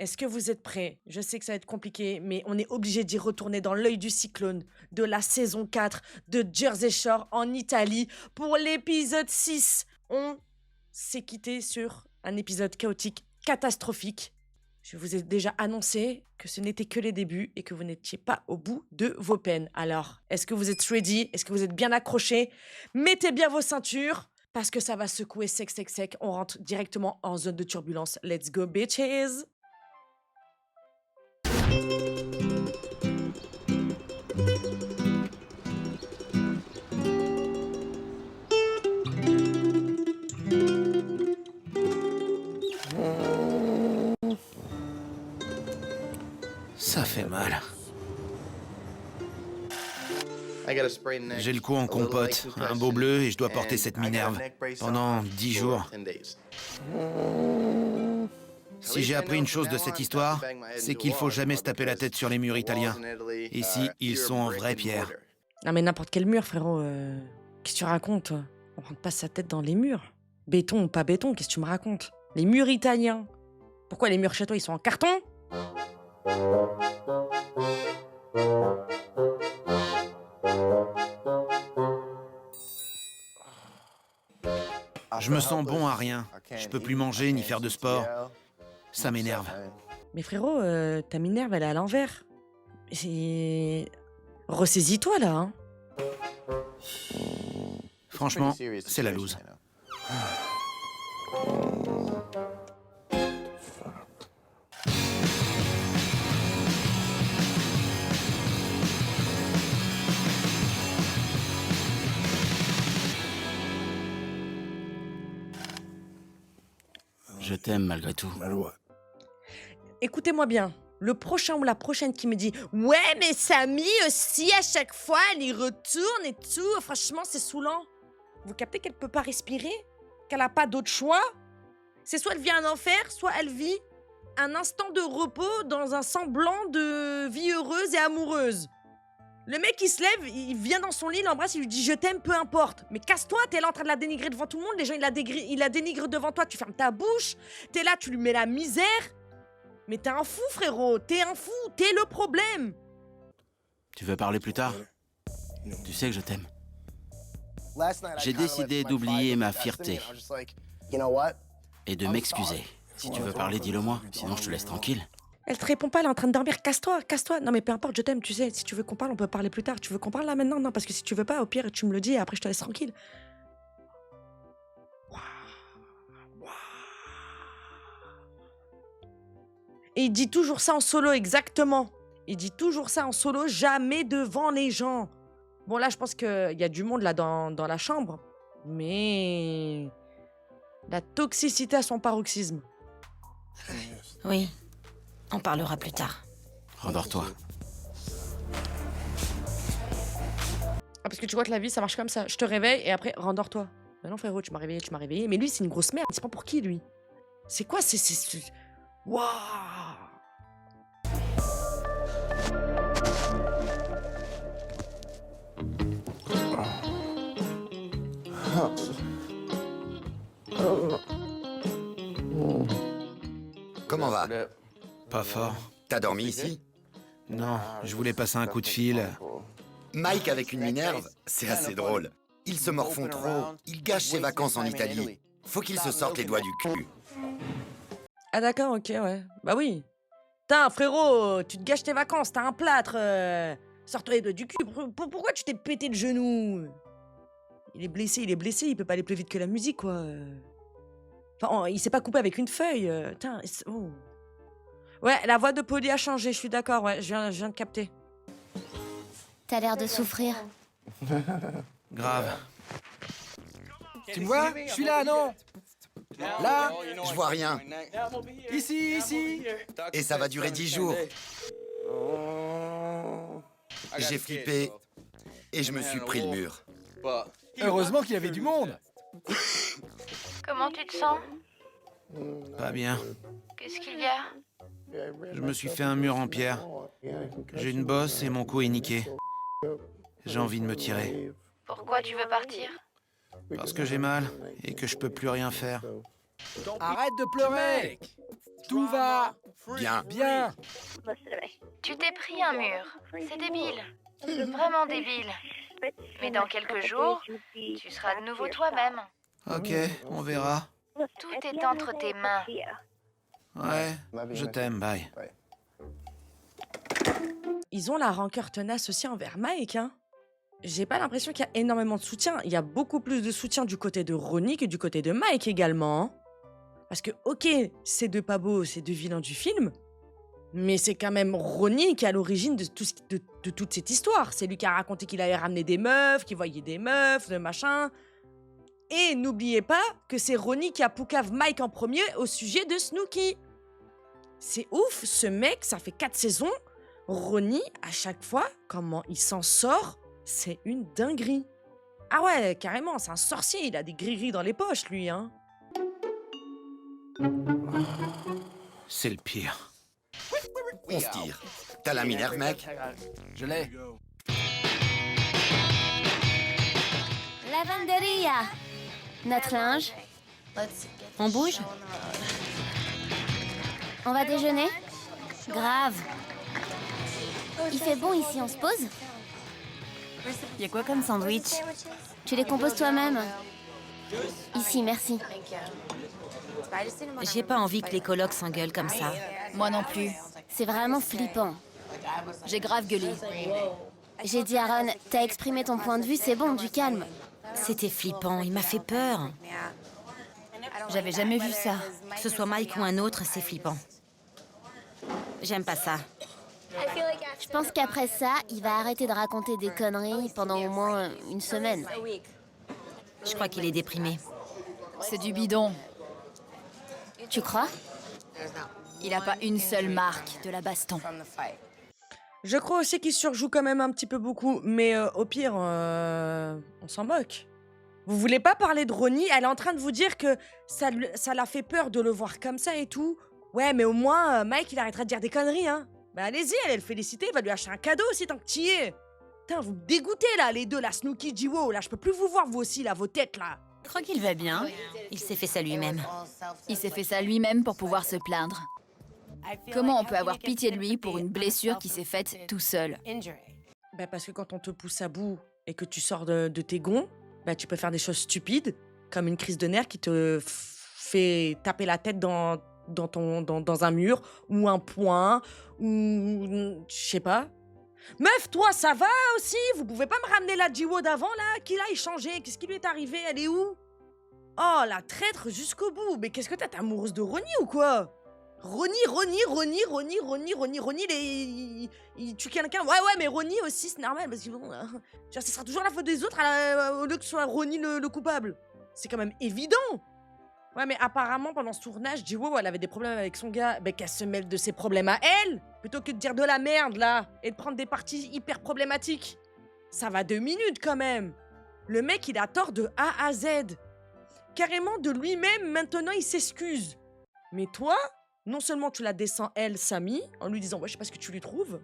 Est-ce que vous êtes prêts? Je sais que ça va être compliqué, mais on est obligé d'y retourner dans l'œil du cyclone de la saison 4 de Jersey Shore en Italie pour l'épisode 6. On s'est quitté sur un épisode chaotique, catastrophique. Je vous ai déjà annoncé que ce n'était que les débuts et que vous n'étiez pas au bout de vos peines. Alors, est-ce que vous êtes ready? Est-ce que vous êtes bien accrochés? Mettez bien vos ceintures parce que ça va secouer sec, sec, sec. On rentre directement en zone de turbulence. Let's go, bitches! Ça fait mal. J'ai le cou en compote, un beau bleu et je dois porter cette minerve pendant 10 jours. Si j'ai appris une chose de cette histoire, c'est qu'il faut jamais se taper la tête sur les murs italiens. Ici, ils sont en vraie pierre. Non mais n'importe quel mur, frérot. Qu'est-ce que tu racontes, toi? On rentre pas sa tête dans les murs. Béton ou pas béton, qu'est-ce que tu me racontes? Les murs italiens. Pourquoi les murs chez toi, ils sont en carton? Je me sens bon à rien. Je peux plus manger ni faire de sport. Ça m'énerve. Mais frérot, ta minerve, elle est à l'envers. C'est... Ressaisis-toi, là, hein. Franchement, c'est la loose. Je t'aime malgré tout. Écoutez-moi bien. Le prochain ou la prochaine qui me dit « Ouais, mais Samy aussi, à chaque fois, elle y retourne et tout. Franchement, c'est saoulant. » Vous captez qu'elle peut pas respirer? Qu'elle a pas d'autre choix? C'est soit elle vit un enfer, soit elle vit un instant de repos dans un semblant de vie heureuse et amoureuse. Le mec, il se lève, il vient dans son lit, il l'embrasse, il lui dit « Je t'aime, peu importe. » Mais casse-toi, t'es là en train de la dénigrer devant tout le monde. Les gens, ils la dénigrent devant toi. Tu fermes ta bouche. T'es là, tu lui mets la misère. Mais t'es un fou, frérot. T'es un fou. T'es le problème. Tu veux parler plus tard? Tu sais que je t'aime. J'ai décidé d'oublier ma fierté et de m'excuser. Si tu veux parler, dis-le-moi. Sinon, je te laisse tranquille. Elle te répond pas, elle est en train de dormir. Casse-toi, casse-toi. Non, mais peu importe, je t'aime, tu sais. Si tu veux qu'on parle, on peut parler plus tard. Tu veux qu'on parle là maintenant? Non, parce que si tu veux pas, au pire, tu me le dis et après, je te laisse tranquille. Et il dit toujours ça en solo, exactement. Il dit toujours ça en solo, jamais devant les gens. Bon, là, je pense qu'il y a du monde là dans la chambre. Mais... la toxicité à son paroxysme. Oui, on parlera plus tard. Rendors-toi. Ah, parce que tu vois que la vie, ça marche comme ça. Je te réveille et après, rendors-toi. Mais non, frérot, tu m'as réveillé, tu m'as réveillé. Mais lui, c'est une grosse merde. C'est pas pour qui, lui? C'est quoi? Waouh! Comment va? Pas fort. T'as dormi ici? Non, je voulais passer un coup de fil. Mike avec une minerve, c'est assez drôle. Il se morfond trop, il gâche ses vacances en Italie. Faut qu'il se sorte les doigts du cul. Ah d'accord, ok, ouais. Bah oui. Putain, frérot, tu te gâches tes vacances, t'as un plâtre. Sors-toi les doigts du cul. Pourquoi tu t'es pété le genou? Il est blessé, il peut pas aller plus vite que la musique, quoi. Enfin, il s'est pas coupé avec une feuille. Putain, oh. Ouais, la voix de Polly a changé, je suis d'accord, ouais, je viens de capter. T'as l'air de souffrir. Grave. Tu me vois? Je suis là, non? Là? Je vois rien. Ici, ici. Et ça va durer 10 jours. J'ai flippé et je me suis pris le mur. Heureusement qu'il y avait du monde. Comment tu te sens? Pas bien. Qu'est-ce qu'il y a? Je me suis fait un mur en pierre. J'ai une bosse et mon cou est niqué. J'ai envie de me tirer. Pourquoi tu veux partir? Parce que j'ai mal et que je peux plus rien faire. Arrête de pleurer. Tout va Bien. bien. Tu t'es pris un mur. C'est débile. Vraiment débile. Mais dans quelques jours, tu seras de nouveau toi-même. Ok, on verra. Tout est entre tes mains. Ouais, je t'aime, bye. Ils ont la rancœur tenace aussi envers Mike, hein. J'ai pas l'impression qu'il y a énormément de soutien. Il y a beaucoup plus de soutien du côté de Ronnie que du côté de Mike également, hein. Parce que, ok, c'est deux pas beaux, c'est deux vilains du film, mais c'est quand même Ronnie qui est à l'origine de, de toute cette histoire. C'est lui qui a raconté qu'il avait ramené des meufs, qu'il voyait des meufs, de machin. Et n'oubliez pas que c'est Ronnie qui a poucave Mike en premier au sujet de Snooki. C'est ouf, ce mec, ça fait 4 saisons. Ronnie, à chaque fois, comment il s'en sort, c'est une dinguerie. Ah ouais, carrément, c'est un sorcier, il a des gris-gris dans les poches, lui, hein. C'est le pire. On se tire. T'as la minerve, mec? Je l'ai. Lavanderia. Notre linge. On bouge? On va déjeuner? Grave. Il fait bon ici, on se pose? Y a quoi comme sandwich? Tu les composes toi-même? Ici, merci. J'ai pas envie que les colocs s'engueulent comme ça. Moi non plus. C'est vraiment flippant. J'ai grave gueulé. J'ai dit à Ron, t'as exprimé ton point de vue, c'est bon, du calme. C'était flippant, il m'a fait peur. J'avais jamais vu ça. Que ce soit Mike ou un autre, c'est flippant. J'aime pas ça. Je pense qu'après ça, il va arrêter de raconter des conneries pendant au moins une semaine. Je crois qu'il est déprimé. C'est du bidon. Tu crois? Il a pas une seule marque de la baston. Je crois aussi qu'il surjoue quand même un petit peu beaucoup, mais au pire, on s'en moque. Vous voulez pas parler de Ronnie? Elle est en train de vous dire que ça l'a fait peur de le voir comme ça et tout. Ouais, mais au moins, Mike, il arrêtera de dire des conneries, hein. Bah allez-y, elle est le féliciter, il va lui acheter un cadeau aussi tant que t'y es. Putain, vous me dégoûtez là, les deux, là, Snooki, Jiwo, là, je peux plus vous voir vous aussi, là, vos têtes, là. Je crois qu'il va bien. Il s'est fait ça lui-même. Il s'est fait ça lui-même pour pouvoir se plaindre. Comment on peut avoir pitié de lui pour une blessure qui s'est faite tout seul? Bah parce que quand on te pousse à bout et que tu sors de tes gonds, bah tu peux faire des choses stupides, comme une crise de nerfs qui te fait taper la tête dans un mur, ou un poing, ou je sais pas. Meuf, toi, ça va aussi? Vous pouvez pas me ramener la Jiwo d'avant, là? Qui l'a échangé? Qu'est-ce qui lui est arrivé? Elle est où? Oh, la traître jusqu'au bout. Mais qu'est-ce que t'es amoureuse de Ronnie ou quoi? Ronnie, il tue quelqu'un. Ouais, mais Ronnie aussi, c'est normal, parce que bon, genre, ce sera toujours la faute des autres au lieu que ce soit Ronnie le coupable. C'est quand même évident. Ouais, mais apparemment, pendant ce tournage, Jiwo, elle avait des problèmes avec son gars. Ben, qu'elle se mêle de ses problèmes à elle, plutôt que de dire de la merde, là, et de prendre des parties hyper problématiques. Ça va 2 minutes, quand même. Le mec, il a tort de A à Z. Carrément, de lui-même, maintenant, il s'excuse. Mais toi, non seulement tu la descends, elle, Samy, en lui disant « Ouais, je sais pas ce que tu lui trouves. »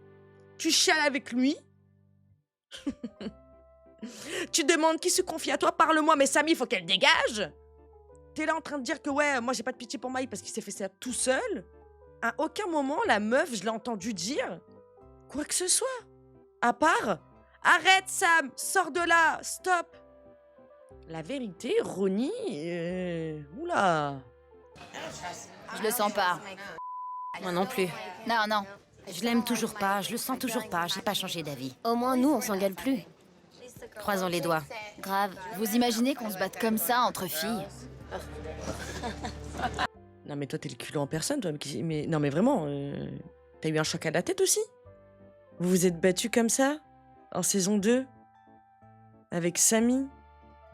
Tu chiales avec lui. Tu demandes qui se confie à toi, parle-moi, mais Samy, il faut qu'elle dégage. T'es là en train de dire que ouais, moi j'ai pas de pitié pour Mike parce qu'il s'est fait ça tout seul. À aucun moment, la meuf, je l'ai entendu dire quoi que ce soit. À part, arrête Sam, sors de là, stop. La vérité, Ronnie, oula. Je le sens pas. Moi non plus. Non. Je l'aime toujours pas, je le sens toujours pas, j'ai pas changé d'avis. Au moins, nous, on s'engueule plus. Croisons les doigts. Grave. Vous imaginez qu'on se batte comme ça entre filles? Non mais toi t'es le culot en personne, toi. Mais non mais vraiment, t'as eu un choc à la tête aussi? Vous vous êtes battus comme ça? En saison 2? Avec Samy?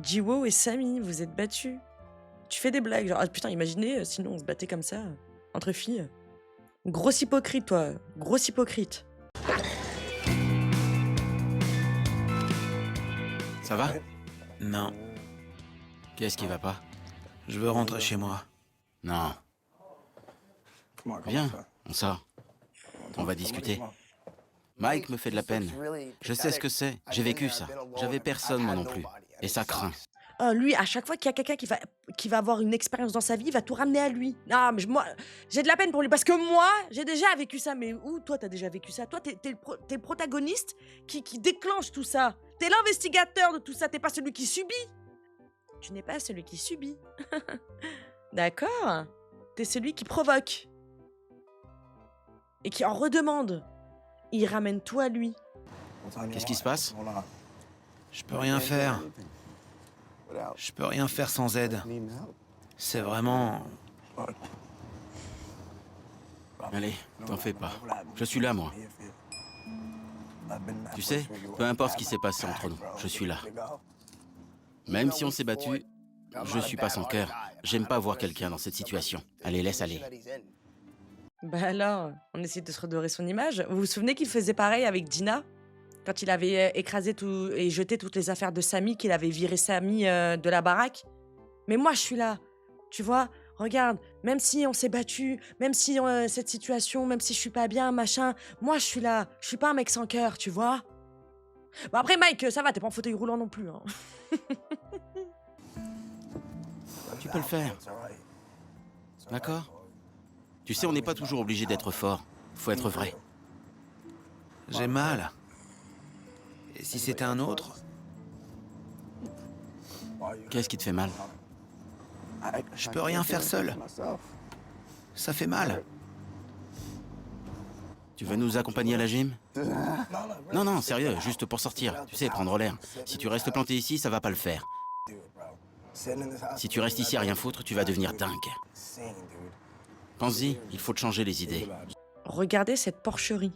Jiwo et Samy, vous êtes battus? Tu fais des blagues, genre, ah, putain, imaginez, sinon on se battait comme ça, entre filles. Grosse hypocrite, toi. Grosse hypocrite. Ça va? Non, Qu'est-ce qui va pas? je veux rentrer chez moi. Non. Viens, on sort. On va discuter. Mike me fait de la peine. Je sais ce que c'est. J'ai vécu ça. J'avais personne, moi non plus. Et ça craint. Lui, à chaque fois qu'il y a quelqu'un qui va avoir une expérience dans sa vie, il va tout ramener à lui. Non, mais moi, j'ai de la peine pour lui parce que moi, j'ai déjà vécu ça. Mais où, toi, t'as déjà vécu ça? Toi, t'es le protagoniste qui déclenche tout ça. T'es l'investigateur de tout ça. T'es pas celui qui subit. Tu n'es pas celui qui subit. D'accord? T'es celui qui provoque. Et qui en redemande. Il ramène tout à lui. Qu'est-ce qui se passe? Je peux rien faire. Je peux rien faire sans aide. C'est vraiment... Allez, t'en fais pas. Je suis là, moi. Tu sais, peu importe ce qui s'est passé entre nous, je suis là. Même si on s'est battu, je suis pas sans cœur. J'aime pas voir quelqu'un dans cette situation. Allez, laisse aller. Bah alors, on essaie de se redorer son image. Vous vous souvenez qu'il faisait pareil avec Dina? Quand il avait écrasé tout et jeté toutes les affaires de Samy, qu'il avait viré Samy de la baraque. Mais moi, je suis là. Tu vois, regarde, même si on s'est battu, même si cette situation, même si je suis pas bien, machin, moi, je suis là. Je suis pas un mec sans cœur, tu vois. Bon, après, Mike, ça va, t'es pas en fauteuil roulant non plus. Hein. Tu peux le faire. D'accord? Tu sais, on n'est pas toujours obligé d'être fort. Faut être vrai. J'ai mal. Et si c'était un autre? Qu'est-ce qui te fait mal? Je peux rien faire seul. Ça fait mal. Tu veux nous accompagner à la gym? Non, non, sérieux, juste pour sortir. Tu sais, prendre l'air. Si tu restes planté ici, ça va pas le faire. Si tu restes ici à rien foutre, tu vas devenir dingue. Pense-y, il faut te changer les idées. Regardez cette porcherie.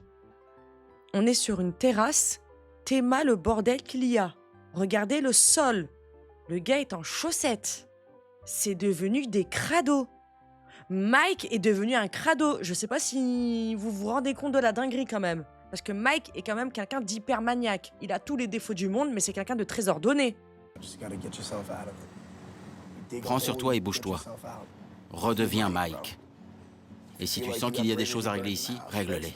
On est sur une terrasse. Théma le bordel qu'il y a. Regardez le sol. Le gars est en chaussettes. C'est devenu des crados. Mike est devenu un crado. Je sais pas si vous vous rendez compte de la dinguerie quand même. Parce que Mike est quand même quelqu'un d'hyper maniaque. Il a tous les défauts du monde, mais c'est quelqu'un de très ordonné. Prends sur toi et bouge-toi. Redeviens Mike. Et si tu sens qu'il y a des choses à régler ici, règle-les.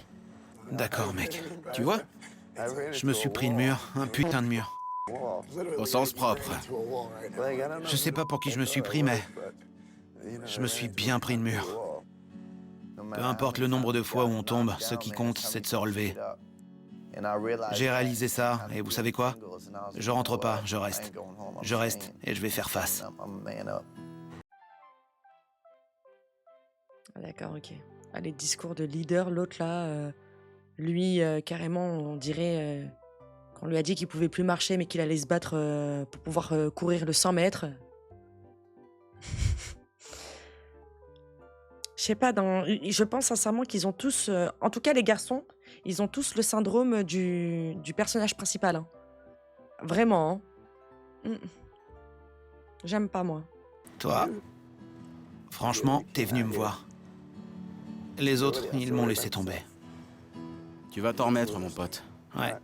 D'accord, mec. Tu vois? Je me suis pris le mur, un putain de mur. Au sens propre. Je sais pas pour qui je me suis pris, mais... je me suis bien pris le mur. Peu importe le nombre de fois où on tombe, ce qui compte, c'est de se relever. J'ai réalisé ça, et vous savez quoi? Je rentre pas, je reste. Je reste, et je vais faire face. Ah, d'accord, ok. Ah, les discours de leader, l'autre là, lui, carrément, on dirait qu'on lui a dit qu'il pouvait plus marcher, mais qu'il allait se battre pour pouvoir courir le 100 mètres. Je sais pas, je pense sincèrement qu'ils ont tous, en tout cas les garçons, ils ont tous le syndrome du personnage principal. Hein. Vraiment. Hein. J'aime pas, moi. Toi, franchement, t'es venu me voir. Les autres, ils m'ont laissé tomber. Tu vas t'en remettre, mon pote. Ouais.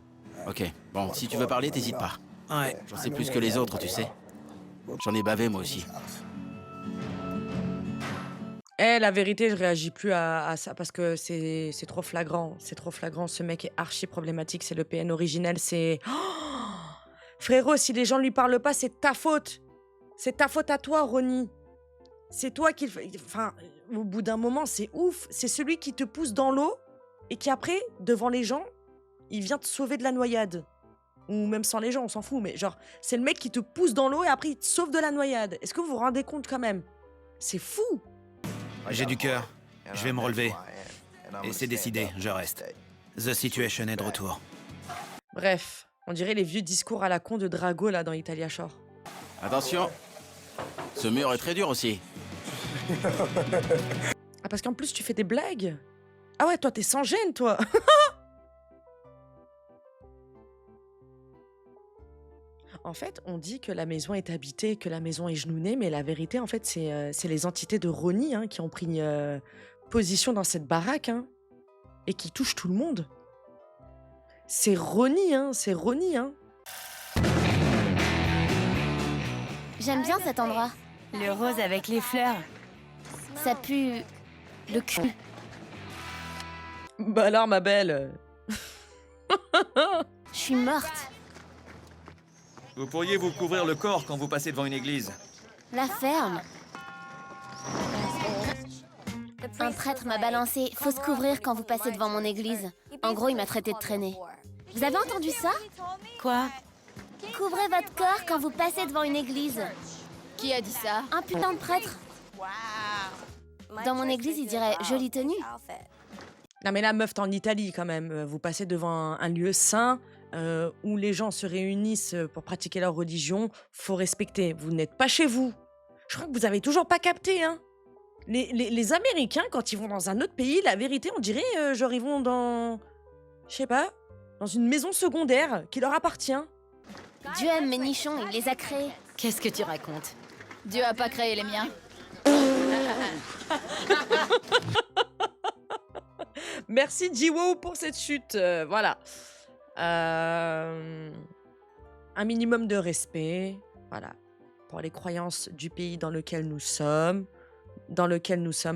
Ok, bon, si tu veux parler, t'hésites pas. Ouais. J'en sais plus que les autres, tu sais. J'en ai bavé, moi aussi. La vérité, je réagis plus à ça parce que c'est trop flagrant. C'est trop flagrant. Ce mec est archi problématique. C'est le PN originel. C'est... Oh, frérot, si les gens lui parlent pas, c'est ta faute. C'est ta faute à toi, Ronnie. C'est toi qui... Enfin, au bout d'un moment, c'est ouf. C'est celui qui te pousse dans l'eau et qui après, devant les gens, il vient te sauver de la noyade. Ou même sans les gens, on s'en fout. Mais genre, c'est le mec qui te pousse dans l'eau et après, il te sauve de la noyade. Est-ce que vous vous rendez compte quand même? C'est fou. J'ai du cœur. Je vais me relever. Et c'est décidé, je reste. The Situation est de retour. Bref, on dirait les vieux discours à la con de Drago là dans Italia Shore. Attention, ce mur est très dur aussi. Ah parce qu'en plus tu fais des blagues. Ah ouais, toi t'es sans gêne toi. En fait, on dit que la maison est habitée, que la maison est genounée, mais la vérité, en fait, c'est les entités de Ronnie hein, qui ont pris position dans cette baraque hein, et qui touchent tout le monde. C'est Ronnie, hein, c'est Ronnie, hein. J'aime bien cet endroit. Le rose avec les fleurs. Ça pue le cul. Bah alors, ma belle. Je suis morte. Vous pourriez vous couvrir le corps quand vous passez devant une église. La ferme. Un prêtre m'a balancé. Faut se couvrir quand vous passez devant mon église. En gros, il m'a traité de traînée. Vous avez entendu ça? Quoi? Couvrez votre corps quand vous passez devant une église. Qui a dit ça? Un putain de prêtre. Dans mon église, il dirait jolie tenue. Non mais là, meuf, t'es en Italie quand même. Vous passez devant un lieu saint où les gens se réunissent pour pratiquer leur religion. Faut respecter. Vous n'êtes pas chez vous. Je crois que vous avez toujours pas capté, hein. Les Américains, quand ils vont dans un autre pays, la vérité, on dirait, genre, ils vont dans... Je sais pas, dans une maison secondaire qui leur appartient. Dieu aime mes nichons, il les a créés. Qu'est-ce que tu racontes? Dieu a pas créé les miens. Merci Jiwo pour cette chute. Voilà. Un minimum de respect. Voilà. Pour les croyances du pays dans lequel nous sommes.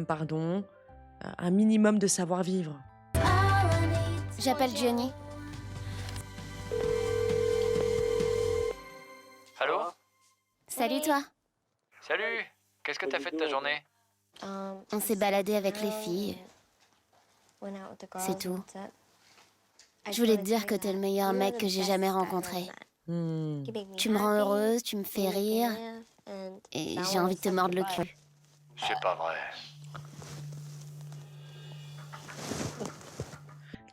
Pardon. Un minimum de savoir-vivre. J'appelle Johnny. Allô? Salut toi. Salut! Qu'est-ce que t'as fait de ta journée? On s'est baladé avec les filles. C'est tout. Je voulais te dire que t'es le meilleur mec que j'ai jamais rencontré. Tu me rends heureuse, tu me fais rire. Et j'ai envie de te mordre le cul. C'est pas vrai.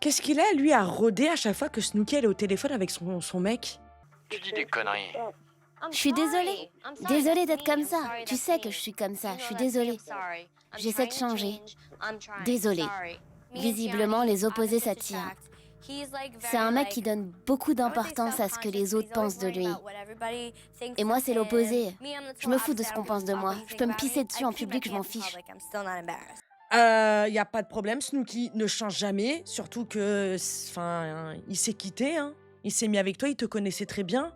Qu'est-ce qu'il a, lui, à rôder à chaque fois que Snooki elle est au téléphone avec son mec? Tu dis des conneries. Je suis désolée. Désolée d'être comme ça. Tu sais que je suis comme ça. Je suis désolée. J'essaie de changer. Désolée. Visiblement, les opposés s'attirent. C'est un mec qui donne beaucoup d'importance à ce que les autres pensent de lui. Et moi, c'est l'opposé. Je me fous de ce qu'on pense de moi. Je peux me pisser dessus en public, je m'en fiche. Y a pas de problème, Snooki ne change jamais. Surtout que, enfin, il s'est quitté, hein. Il s'est mis avec toi, il te connaissait très bien.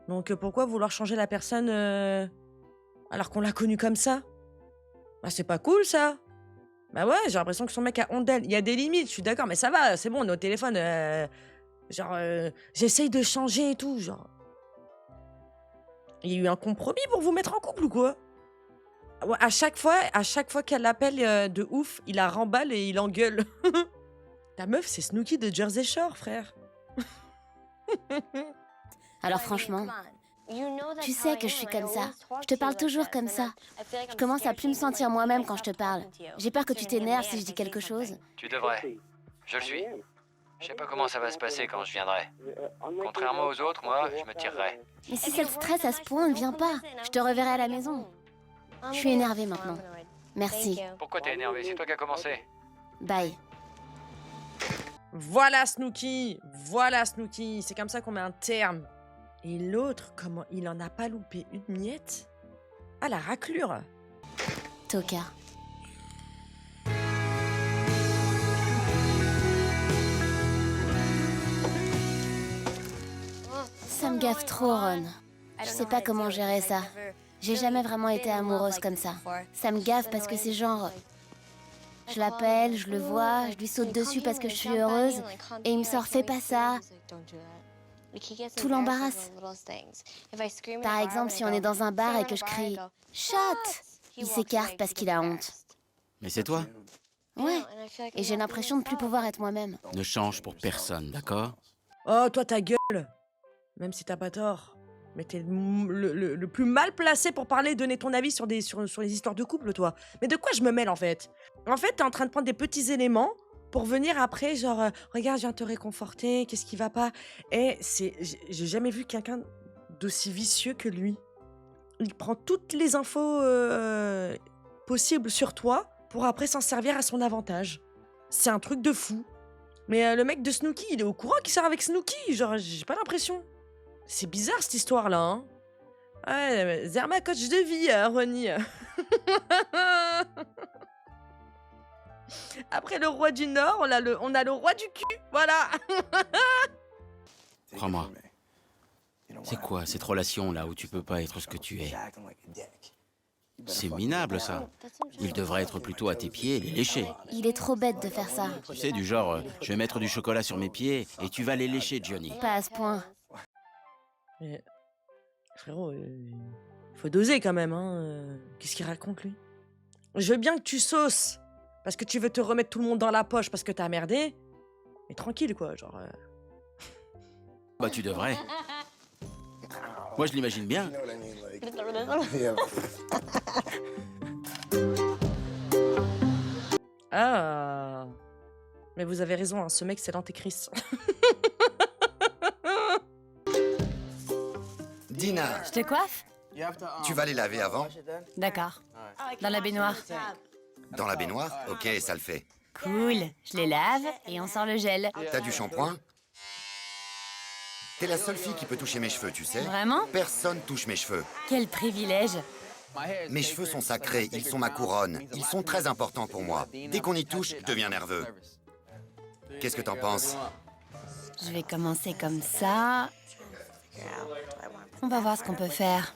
Donc pourquoi vouloir changer la personne alors qu'on l'a connue comme ça? Bah c'est pas cool ça. Bah ouais, j'ai l'impression que son mec a honte d'elle. Il y a des limites, je suis d'accord, mais ça va, c'est bon, on est au téléphone. J'essaye de changer et tout, genre. Il y a eu un compromis pour vous mettre en couple ou quoi? Ouais, à chaque fois qu'elle l'appelle de ouf, il la remballe et il engueule. Ta meuf, c'est Snooki de Jersey Shore, frère. Alors franchement, tu sais que je suis comme ça. Je te parle toujours comme ça. Je commence à plus me sentir moi-même quand je te parle. J'ai peur que tu t'énerves si je dis quelque chose. Tu devrais. Je le suis. Je sais pas comment ça va se passer quand je viendrai. Contrairement aux autres, moi, je me tirerai. Mais si ça te stresse à ce point, ne viens pas. Je te reverrai à la maison. Je suis énervée maintenant. Merci. Pourquoi t'es énervé? C'est toi qui as commencé. Bye. Voilà Snooki, c'est comme ça qu'on met un terme. Et l'autre, comment il en a pas loupé une miette? Ah, la raclure. Toka. Ça me gaffe trop, Ron. Je sais pas comment gérer ça. J'ai jamais vraiment été amoureuse comme ça. Ça me gaffe parce que c'est genre... Je l'appelle, je le vois, je lui saute dessus parce que je suis heureuse, et il me sort « fais pas ça ». Tout l'embarrasse. Par exemple, si on est dans un bar et que je crie « Shot !» il s'écarte parce qu'il a honte. Mais c'est toi. Ouais, et j'ai l'impression de plus pouvoir être moi-même. Ne change pour personne, d'accord? Oh, toi, ta gueule. Même si t'as pas tort. Mais t'es le plus mal placé pour parler et donner ton avis sur les histoires de couple, toi. Mais de quoi je me mêle, en fait? En fait, t'es en train de prendre des petits éléments pour venir après, genre, regarde, je viens te réconforter, qu'est-ce qui va pas? Et j'ai jamais vu quelqu'un d'aussi vicieux que lui. Il prend toutes les infos possibles sur toi pour après s'en servir à son avantage. C'est un truc de fou. Mais le mec de Snooki, il est au courant qu'il sort avec Snooki, genre, j'ai pas l'impression. C'est bizarre cette histoire-là, hein. Ouais, Zerma coach de vie, Ronnie. Après le roi du Nord, on a le roi du cul, voilà. Crois-moi. C'est quoi cette relation-là où tu peux pas être ce que tu es? C'est minable, ça. Il devrait être plutôt à tes pieds et les lécher. Il est trop bête de faire ça. Tu sais, du genre, je vais mettre du chocolat sur mes pieds et tu vas les lécher, Johnny. Pas à ce point. Frérot, faut doser quand même, hein. Qu'est-ce qu'il raconte, lui? Je veux bien que tu sauces, parce que tu veux te remettre tout le monde dans la poche parce que t'as merdé. Mais tranquille, quoi, genre... Bah, tu devrais. Moi, je l'imagine bien. Ah. Mais vous avez raison, hein, ce mec, c'est l'antéchrist. Dina, Je te coiffe? tu vas les laver avant? D'accord. Dans la baignoire. Dans la baignoire? Ok, ça le fait. Cool. Je les lave et on sort le gel. T'as du shampoing? T'es la seule fille qui peut toucher mes cheveux, tu sais? Vraiment? Personne touche mes cheveux. Quel privilège. Mes cheveux sont sacrés, ils sont ma couronne. Ils sont très importants pour moi. Dès qu'on y touche, je deviens nerveux. Qu'est-ce que t'en penses? Je vais commencer comme ça. On va voir ce qu'on peut faire.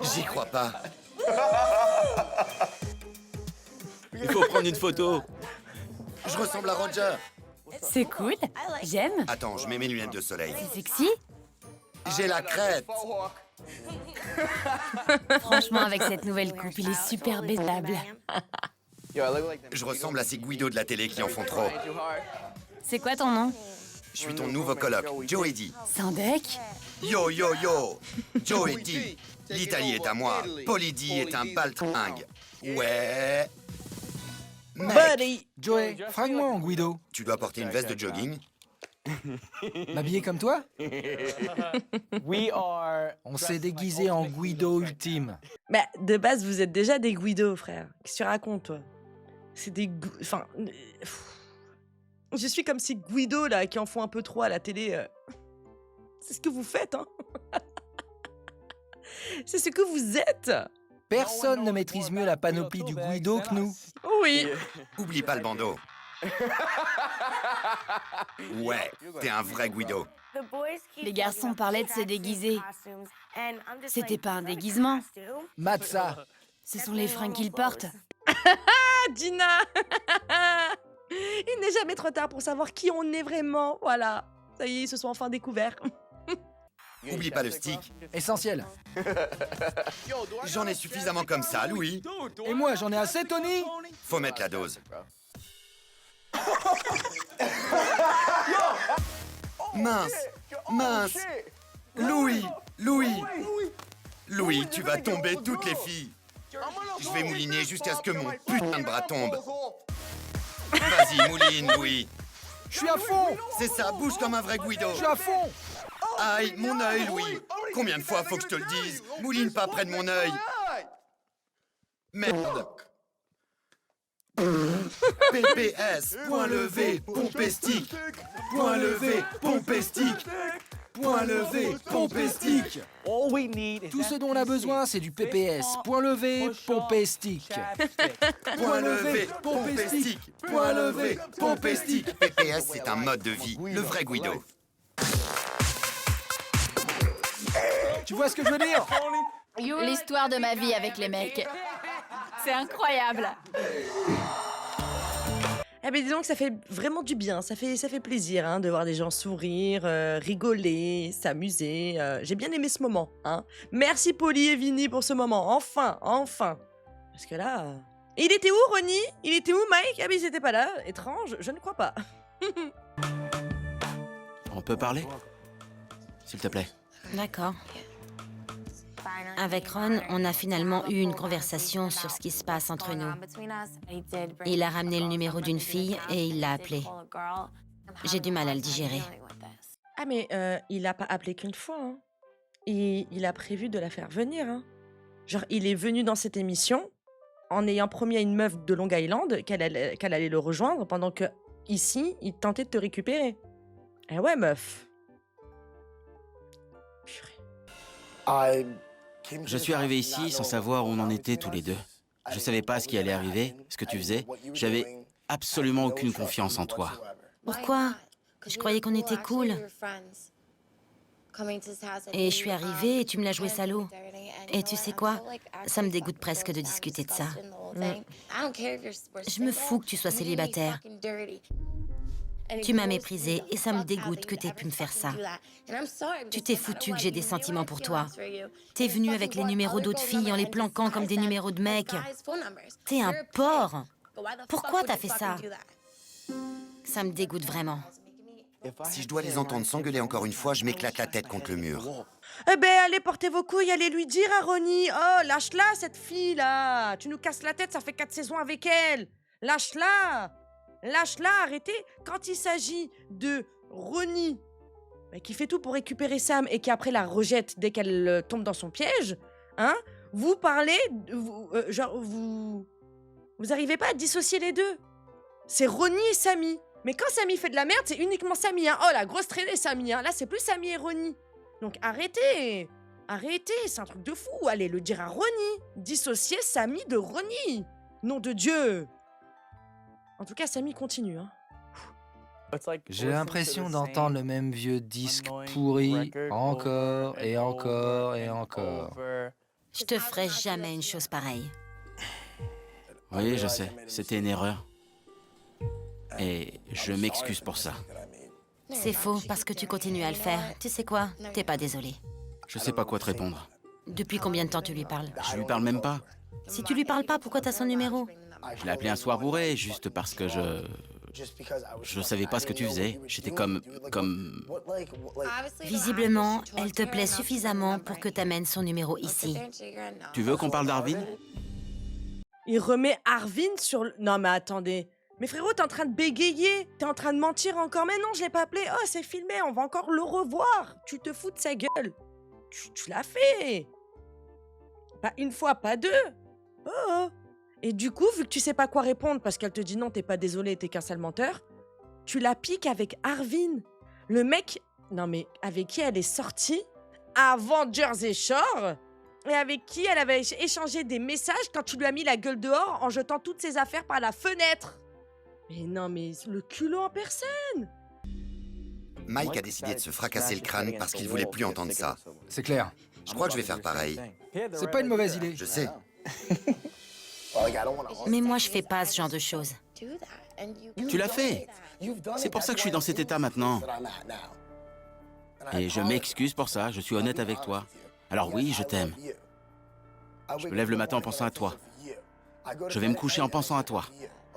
J'y crois pas. Il faut prendre une photo. Je ressemble à Roger. C'est cool. J'aime. Attends, je mets mes lunettes de soleil. C'est sexy. J'ai la crête. Franchement, avec cette nouvelle coupe, il est super baisable. Je ressemble à ces Guido de la télé qui en font trop. C'est quoi ton nom? Je suis ton nouveau coloc, Joe Eddy. Sandek? Yo, yo, yo. Joe Eddy. L'Italie est à moi. Polydie est un baltringue. Ouais. Mec, Buddy! Joey, fringue-moi en Guido. tu dois porter une veste de jogging. M'habiller comme toi? On s'est déguisé en Guido ultime. Bah, de base, vous êtes déjà des Guido, frère. Qu'est-ce que tu racontes, toi? C'est des... Enfin... Je suis comme ces Guido, là, qui en font un peu trop à la télé. C'est ce que vous faites, hein? C'est ce que vous êtes! Personne ne maîtrise mieux la panoplie du Guido que nous. Oui! Oublie pas le bandeau. Ouais, t'es un vrai Guido. Les garçons parlaient de se déguiser. C'était pas un déguisement. Matza. Ce sont les fringues qu'ils portent. Ah, Dina! Il n'est jamais trop tard pour savoir qui on est vraiment. Voilà. Ça y est, ils se sont enfin découverts. Oublie pas le stick. Essentiel. J'en ai suffisamment comme ça, Louis. Et moi, j'en ai assez, Tony? Faut mettre la dose. Mince, mince. Louis, Louis, tu vas tomber toutes les filles. Je vais mouliner jusqu'à ce que mon putain de bras tombe. Vas-y, mouline, Louis. Je suis à fond. C'est ça, bouge comme un vrai Guido. Je suis à fond. Aïe, mon œil, Louis. Combien de fois faut que je te le dise? Mouline pas près de mon œil. Merde. PPS, point levé, pompé stick. Point levé, pompé stick. Point levé, pompé stick. Tout ce dont on a besoin, c'est du PPS. Point levé, pompé stick. Point levé, pompé stick. Point levé, pompé stick. PPS, c'est un mode de vie, le vrai Guido. Tu vois ce que je veux dire? L'histoire de ma vie avec les mecs. C'est incroyable. Eh bien, disons que ça fait vraiment du bien. Ça fait plaisir, hein, de voir des gens sourire, rigoler, s'amuser. J'ai bien aimé ce moment, hein. Merci, Polly et Vinny, pour ce moment. Enfin. Parce que là... Et il était où, Ronnie? Il était où, Mike? Ah, mais ils étaient pas là. Étrange, je ne crois pas. On peut parler? S'il te plaît. D'accord. Avec Ron, on a finalement eu une conversation sur ce qui se passe entre nous. Il a ramené le numéro d'une fille et il l'a appelée. J'ai du mal à le digérer. Ah, mais il a pas appelé qu'une fois, hein. Il a prévu de la faire venir, hein. Genre, il est venu dans cette émission en ayant promis à une meuf de Long Island qu'elle allait le rejoindre pendant que, ici, il tentait de te récupérer. Eh ouais, meuf. Purée. Je suis arrivé ici sans savoir où on en était tous les deux. Je savais pas ce qui allait arriver, ce que tu faisais. J'avais absolument aucune confiance en toi. Pourquoi? Je croyais qu'on était cool. Et je suis arrivée et tu me l'as joué salaud. Et tu sais quoi? Ça me dégoûte presque de discuter de ça. Je me fous que tu sois célibataire. Tu m'as méprisée et ça me dégoûte que t'aies pu me faire ça. Tu t'es foutu que j'ai des sentiments pour toi. T'es venu avec les numéros d'autres filles en les planquant comme des numéros de mecs. T'es un porc. Pourquoi t'as fait ça? Ça me dégoûte vraiment. Si je dois les entendre s'engueuler encore une fois, je m'éclate la tête contre le mur. Eh ben, allez, portez vos couilles, allez lui dire à Ronnie. Oh, lâche-la, cette fille-là. Tu nous casses la tête, ça fait 4 saisons avec elle. Lâche-la. Lâche-la, arrêtez. Quand il s'agit de Ronnie, qui fait tout pour récupérer Sam et qui après la rejette dès qu'elle tombe dans son piège, hein, vous parlez, vous arrivez pas à dissocier les deux. C'est Ronnie et Sammy. Mais quand Sammy fait de la merde, c'est uniquement Sammy, hein. Oh, la grosse traînée, Sammy, hein. Là, c'est plus Sammy et Ronnie. Donc arrêtez. Arrêtez, c'est un truc de fou. Allez le dire à Ronnie. Dissocier Sammy de Ronnie. Nom de Dieu. En tout cas, Sammy continue, hein. J'ai l'impression d'entendre le même vieux disque pourri encore et encore et encore. Je te ferai jamais une chose pareille. Oui, je sais, c'était une erreur. Et je m'excuse pour ça. C'est faux parce que tu continues à le faire. Tu sais quoi? T'es pas désolé. Je sais pas quoi te répondre. Depuis combien de temps tu lui parles? Je lui parle même pas. Si tu lui parles pas, pourquoi t'as son numéro? Je l'ai appelé un soir bourré, juste parce que je savais pas ce que tu faisais. J'étais comme... Visiblement, elle te plaît suffisamment pour que t'amènes son numéro ici. Tu veux qu'on parle d'Arvin? Il remet Arvin sur le... Non mais attendez. Mais frérot, t'es en train de bégayer. T'es en train de mentir encore. Mais non, je l'ai pas appelé. Oh, c'est filmé, on va encore le revoir. Tu te fous de sa gueule. Tu l'as fait. Pas une fois, pas deux. Oh. Et du coup, vu que tu sais pas quoi répondre parce qu'elle te dit non, t'es pas désolé, t'es qu'un sale menteur, tu la piques avec Arvin. Le mec, non mais avec qui elle est sortie avant Jersey Shore et avec qui elle avait échangé des messages quand tu lui as mis la gueule dehors en jetant toutes ses affaires par la fenêtre. Mais non, mais le culot en personne. Mike a décidé de se fracasser le crâne parce qu'il voulait plus entendre ça. C'est clair. Je crois que je vais faire pareil. C'est pas une mauvaise idée. Je sais. Mais moi, je fais pas ce genre de choses. Tu l'as fait. C'est pour ça que je suis dans cet état maintenant. Et je m'excuse pour ça, je suis honnête avec toi. Alors oui, je t'aime. Je me lève le matin en pensant à toi. Je vais me coucher en pensant à toi.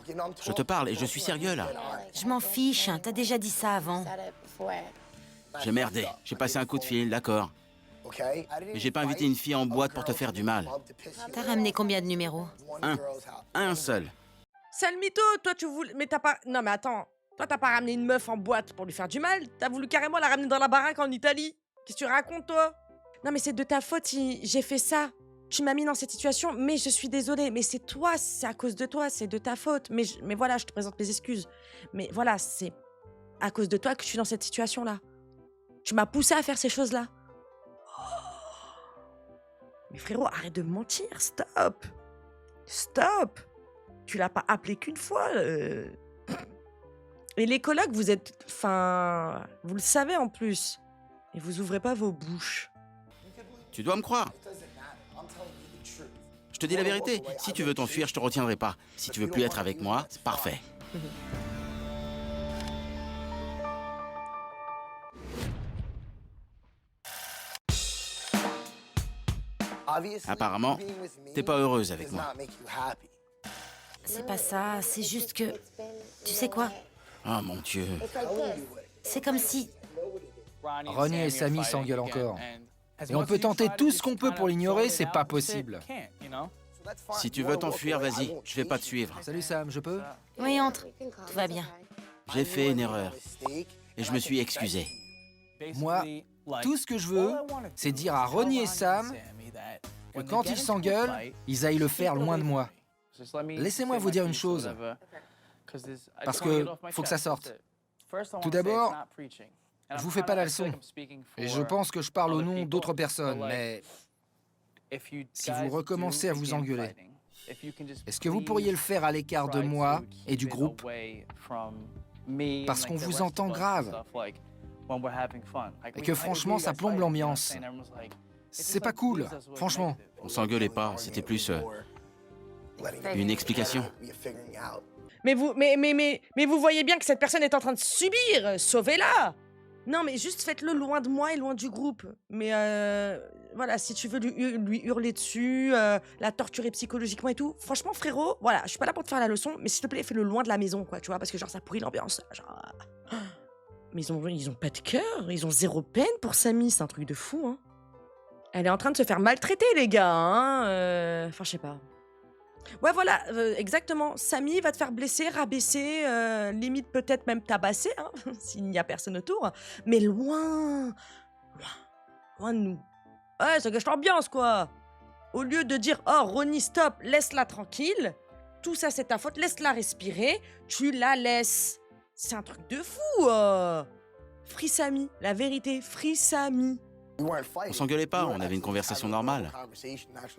Je te parle et je suis sérieux là. Je m'en fiche, hein, t'as déjà dit ça avant. J'ai merdé, j'ai passé un coup de fil, d'accord. Mais j'ai pas invité une fille en boîte pour te faire du mal. T'as ramené combien de numéros? Un seul. Sale mytho, toi tu voulais... Mais t'as pas... Non mais attends, toi t'as pas ramené une meuf en boîte pour lui faire du mal. T'as voulu carrément la ramener dans la baraque en Italie. Qu'est-ce que tu racontes toi? Non mais c'est de ta faute si j'ai fait ça. Tu m'as mis dans cette situation, mais je suis désolée. Mais c'est toi, c'est à cause de toi, c'est de ta faute. Mais voilà, je te présente mes excuses. Mais voilà, c'est à cause de toi que je suis dans cette situation-là. Tu m'as poussé à faire ces choses-là. Oh. Mais frérot, arrête de me mentir, stop. Stop. Tu l'as pas appelé qu'une fois. Et les colocs, vous êtes... Enfin... Vous le savez en plus. Et vous ouvrez pas vos bouches. Tu dois me croire. Je te dis la vérité, si tu veux t'enfuir, je te retiendrai pas. Si tu veux plus être avec moi, c'est parfait. Apparemment, t'es pas heureuse avec moi. C'est pas ça, c'est juste que... Tu sais quoi? Oh mon Dieu. C'est comme si... Ronnie et Sammy s'engueulent encore. Et on peut tenter tout ce qu'on peut pour l'ignorer, c'est pas possible. Si tu veux t'enfuir, vas-y, je vais pas te suivre. Salut Sam, je peux? Oui, entre. Tout va bien. J'ai fait une erreur. Et je me suis excusé. Moi, tout ce que je veux, c'est dire à Ronnie et Sam que quand ils s'engueulent, ils aillent le faire loin de moi. Laissez-moi vous dire une chose. Parce que faut que ça sorte. Tout d'abord, je vous fais pas la leçon. Et je pense que je parle au nom d'autres personnes, mais si vous recommencez à vous engueuler, est-ce que vous pourriez le faire à l'écart de moi et du groupe? Parce qu'on vous entend grave. Et que franchement, ça plombe l'ambiance. C'est pas cool, franchement. On s'engueulait pas, c'était plus une explication. Mais vous voyez bien que cette personne est en train de subir. Sauvez-la. Non, mais juste faites-le loin de moi et loin du groupe. Mais voilà, si tu veux lui hurler dessus, la torturer psychologiquement et tout, franchement, frérot, voilà, je suis pas là pour te faire la leçon, mais s'il te plaît, fais-le loin de la maison, quoi, tu vois, parce que genre, ça pourrit l'ambiance. Genre... Mais ils ont pas de cœur, ils ont zéro peine pour Samy, c'est un truc de fou, hein. Elle est en train de se faire maltraiter, les gars, hein. Enfin, je sais pas. Ouais, voilà, exactement. Samy va te faire blesser, rabaisser, limite peut-être même tabasser, hein, s'il n'y a personne autour. Mais loin de nous. Ouais, ça gâche l'ambiance, quoi. Au lieu de dire, oh, Ronnie, stop, laisse-la tranquille. Tout ça, c'est ta faute, laisse-la respirer. Tu la laisses. C'est un truc de fou. Free Samy, la vérité, Free Samy. On s'engueulait pas, on avait une conversation normale.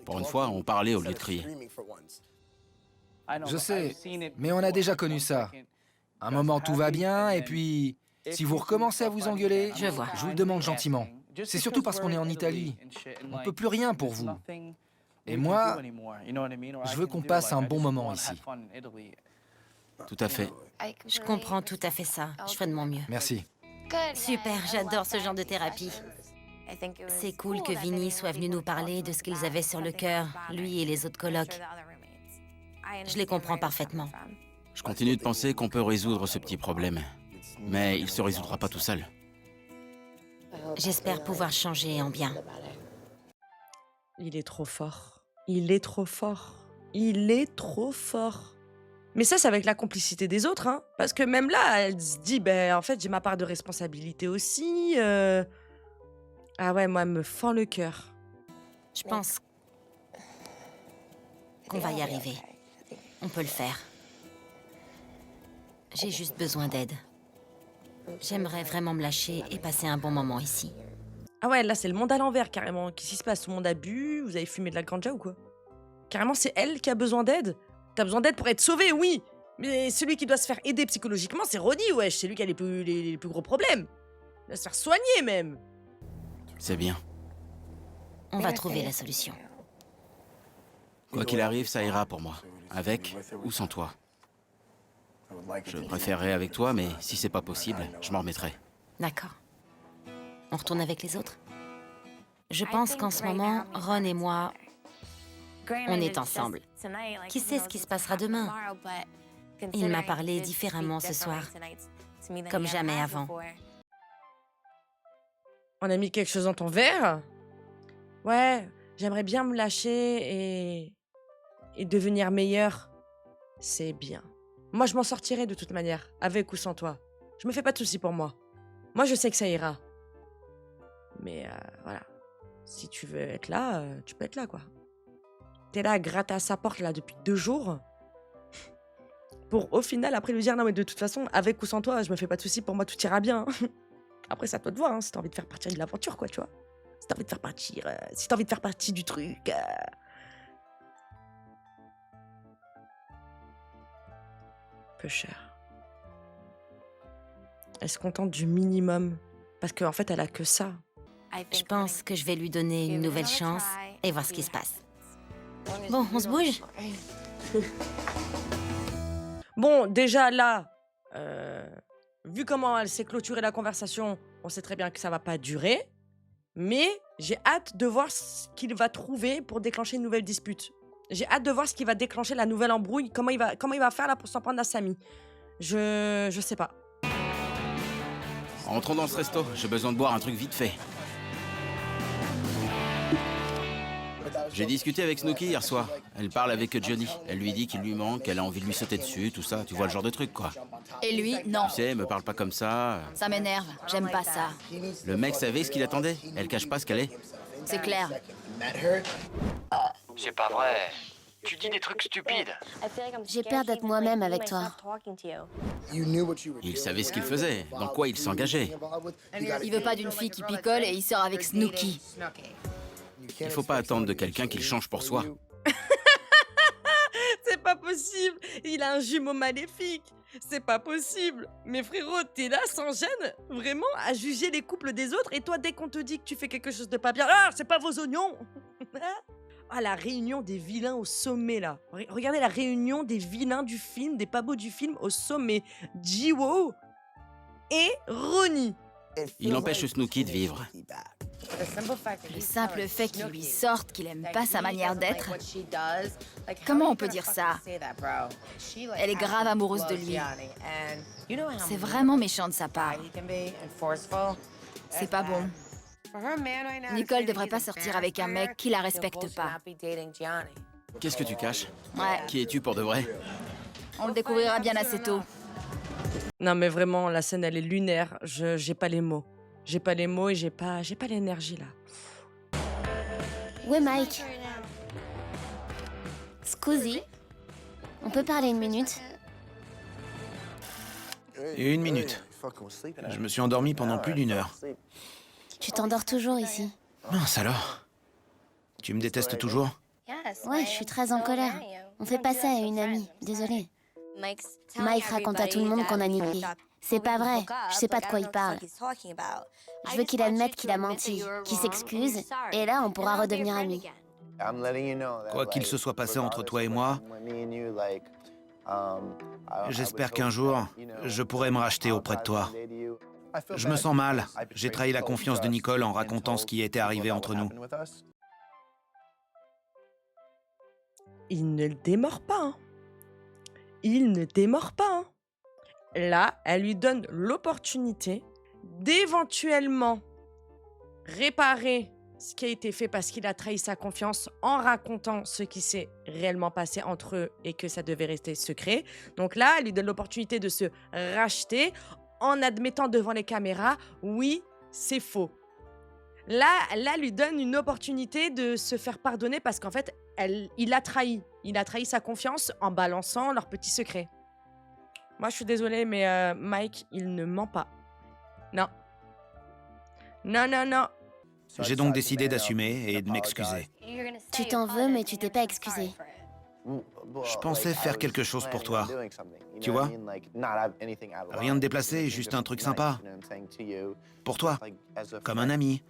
Pour une fois, on parlait au lieu de crier. Je sais, mais on a déjà connu ça. Un moment, tout va bien, et puis, si vous recommencez à vous engueuler, Je vois. je vous le demande gentiment. C'est surtout parce qu'on est en Italie. On peut plus rien pour vous. Et moi, je veux qu'on passe un bon moment ici. Tout à fait. Je comprends tout à fait ça. Je ferai de mon mieux. Merci. Super, j'adore ce genre de thérapie. C'est cool que Vinny soit venu nous parler de ce qu'ils avaient sur le cœur, lui et les autres colocs. Je les comprends parfaitement. Je continue de penser qu'on peut résoudre ce petit problème. Mais il se résoudra pas tout seul. J'espère pouvoir changer en bien. Il est trop fort. Il est trop fort. Il est trop fort. Mais ça, c'est avec la complicité des autres, hein. Parce que même là, elle se dit, ben, en fait, j'ai ma part de responsabilité aussi. Ah ouais, moi, elle me fend le cœur. Je pense qu'on va y arriver. On peut le faire. J'ai juste besoin d'aide. J'aimerais vraiment me lâcher et passer un bon moment ici. Ah ouais, là, c'est le monde à l'envers, carrément. Qu'est-ce qui se passe? Tout le monde a bu? Vous avez fumé de la ganja ou quoi? Carrément, c'est elle qui a besoin d'aide? T'as besoin d'aide pour être sauvé, oui. Mais celui qui doit se faire aider psychologiquement, c'est Ronnie, wesh. C'est lui qui a les plus gros problèmes. Il doit se faire soigner, même. C'est bien. On va trouver la solution. Quoi qu'il arrive, ça ira pour moi. Avec ou sans toi. Je préférerais avec toi, mais si c'est pas possible, je m'en remettrai. D'accord. On retourne avec les autres? Je pense qu'en ce moment, Ron et moi, on est ensemble. Qui sait ce qui se passera demain? Il m'a parlé différemment ce soir, comme jamais avant. On a mis quelque chose dans ton verre? Ouais, j'aimerais bien me lâcher et devenir meilleur. C'est bien. Moi, je m'en sortirai de toute manière, avec ou sans toi. Je me fais pas de soucis pour moi. Moi, je sais que ça ira. Mais voilà. Si tu veux être là, tu peux être là, quoi. T'es là à gratter à sa porte, là, depuis 2 jours. Pour, au final, après lui dire, non, mais de toute façon, avec ou sans toi, je me fais pas de soucis, pour moi, tout ira bien. Après, c'est à toi de voir, hein, si t'as envie de faire partie de l'aventure, quoi, tu vois. Si t'as envie de faire partir, si t'as envie de faire partie du truc. Peu cher. Elle se contente du minimum. Parce qu'en fait, elle a que ça. Je pense que je vais lui donner une nouvelle chance et voir ce qui se passe. Bon, on se bouge? Bon, déjà là, vu comment elle s'est clôturée la conversation, on sait très bien que ça va pas durer. Mais j'ai hâte de voir ce qu'il va trouver pour déclencher une nouvelle dispute. J'ai hâte de voir ce qui va déclencher la nouvelle embrouille, comment il va faire là pour s'en prendre à Samy. Je sais pas. Entrons dans ce resto, j'ai besoin de boire un truc vite fait. J'ai discuté avec Snooki hier soir. Elle parle avec Johnny. Elle lui dit qu'il lui manque, elle a envie de lui sauter dessus, tout ça. Tu vois le genre de truc, quoi. Et lui, non. Tu sais, me parle pas comme ça. Ça m'énerve, j'aime pas ça. Le mec savait ce qu'il attendait. Elle cache pas ce qu'elle est. C'est clair. C'est pas vrai. Tu dis des trucs stupides. J'ai peur d'être moi-même avec toi. Il savait ce qu'il faisait, dans quoi il s'engageait. Il veut pas d'une fille qui picole et il sort avec Snooki. Il faut pas attendre de quelqu'un qu'il change pour soi. C'est pas possible. Il a un jumeau maléfique. C'est pas possible. Mais frérot, t'es là sans gêne, vraiment, à juger les couples des autres. Et toi, dès qu'on te dit que tu fais quelque chose de pas bien, ah, c'est pas vos oignons. Ah, la réunion des vilains au sommet, là. Regardez la réunion des vilains du film, des pas beaux du film au sommet. Ji-Woo et Ronnie. Il empêche Snooki de vivre. Le simple fait qu'il lui sorte qu'il aime pas sa manière d'être. Comment on peut dire ça? Elle est grave amoureuse de lui. C'est vraiment méchant de sa part. C'est pas bon. Nicole devrait pas sortir avec un mec qui la respecte pas. Qu'est-ce que tu caches? Ouais, Qui es-tu pour de vrai? on le découvrira bien assez tôt. Non mais vraiment, la scène elle est lunaire. J'ai pas les mots. J'ai pas les mots et j'ai pas l'énergie là. Où est Mike? Scusi? On peut parler une minute? Et 1 minute. Je me suis endormi pendant plus d'1 heure. Tu t'endors toujours ici? Mince alors. Tu me détestes toujours? Ouais, je suis très en colère. On fait pas ça à une amie, désolée. Mike raconte à tout le monde qu'on a niqué. C'est pas vrai, je sais pas de quoi il parle. Je veux qu'il admette qu'il a menti, qu'il s'excuse, et là on pourra redevenir amis. Quoi qu'il se soit passé entre toi et moi, j'espère qu'un jour, je pourrai me racheter auprès de toi. Je me sens mal. J'ai trahi la confiance de Nicole en racontant ce qui était arrivé entre nous. Il ne le démord pas, hein. Il ne démord pas, hein. Là, elle lui donne l'opportunité d'éventuellement réparer ce qui a été fait parce qu'il a trahi sa confiance en racontant ce qui s'est réellement passé entre eux et que ça devait rester secret. Donc là, elle lui donne l'opportunité de se racheter en admettant devant les caméras, oui, c'est faux. Là, lui donne une opportunité de se faire pardonner parce qu'en fait, il a trahi. Il a trahi sa confiance en balançant leur petit secret. Moi, je suis désolée, mais Mike, il ne ment pas. Non. Non, non, non. J'ai donc décidé d'assumer et de m'excuser. Tu t'en veux, mais tu t'es pas excusé. Je pensais faire quelque chose pour toi. Tu vois? Rien de déplacé, juste un truc sympa. Pour toi. Comme un ami.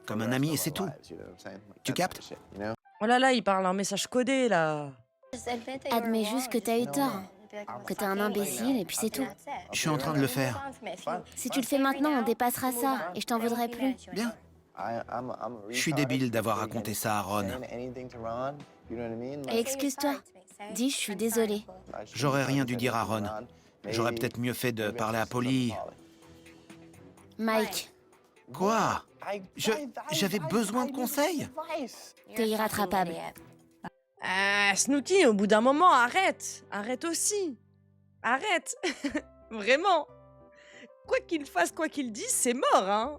Comme un ami et c'est tout. Tu captes? Oh là là, il parle en message codé, là. Admets juste que t'as eu tort. Que t'es un imbécile et puis c'est tout. Je suis en train de le faire. Si tu le fais maintenant, on dépassera ça et je t'en voudrais plus. Bien. Je suis débile d'avoir raconté ça à Ron. Et excuse-toi. Dis, je suis désolée. J'aurais rien dû dire à Ron. J'aurais peut-être mieux fait de parler à Polly. Mike, Quoi? J'avais besoin de conseils? t'es irrattrapable. Ah, Snooki, au bout d'un moment, arrête. Arrête aussi. Arrête. Vraiment. Quoi qu'il fasse, quoi qu'il dise, c'est mort, hein.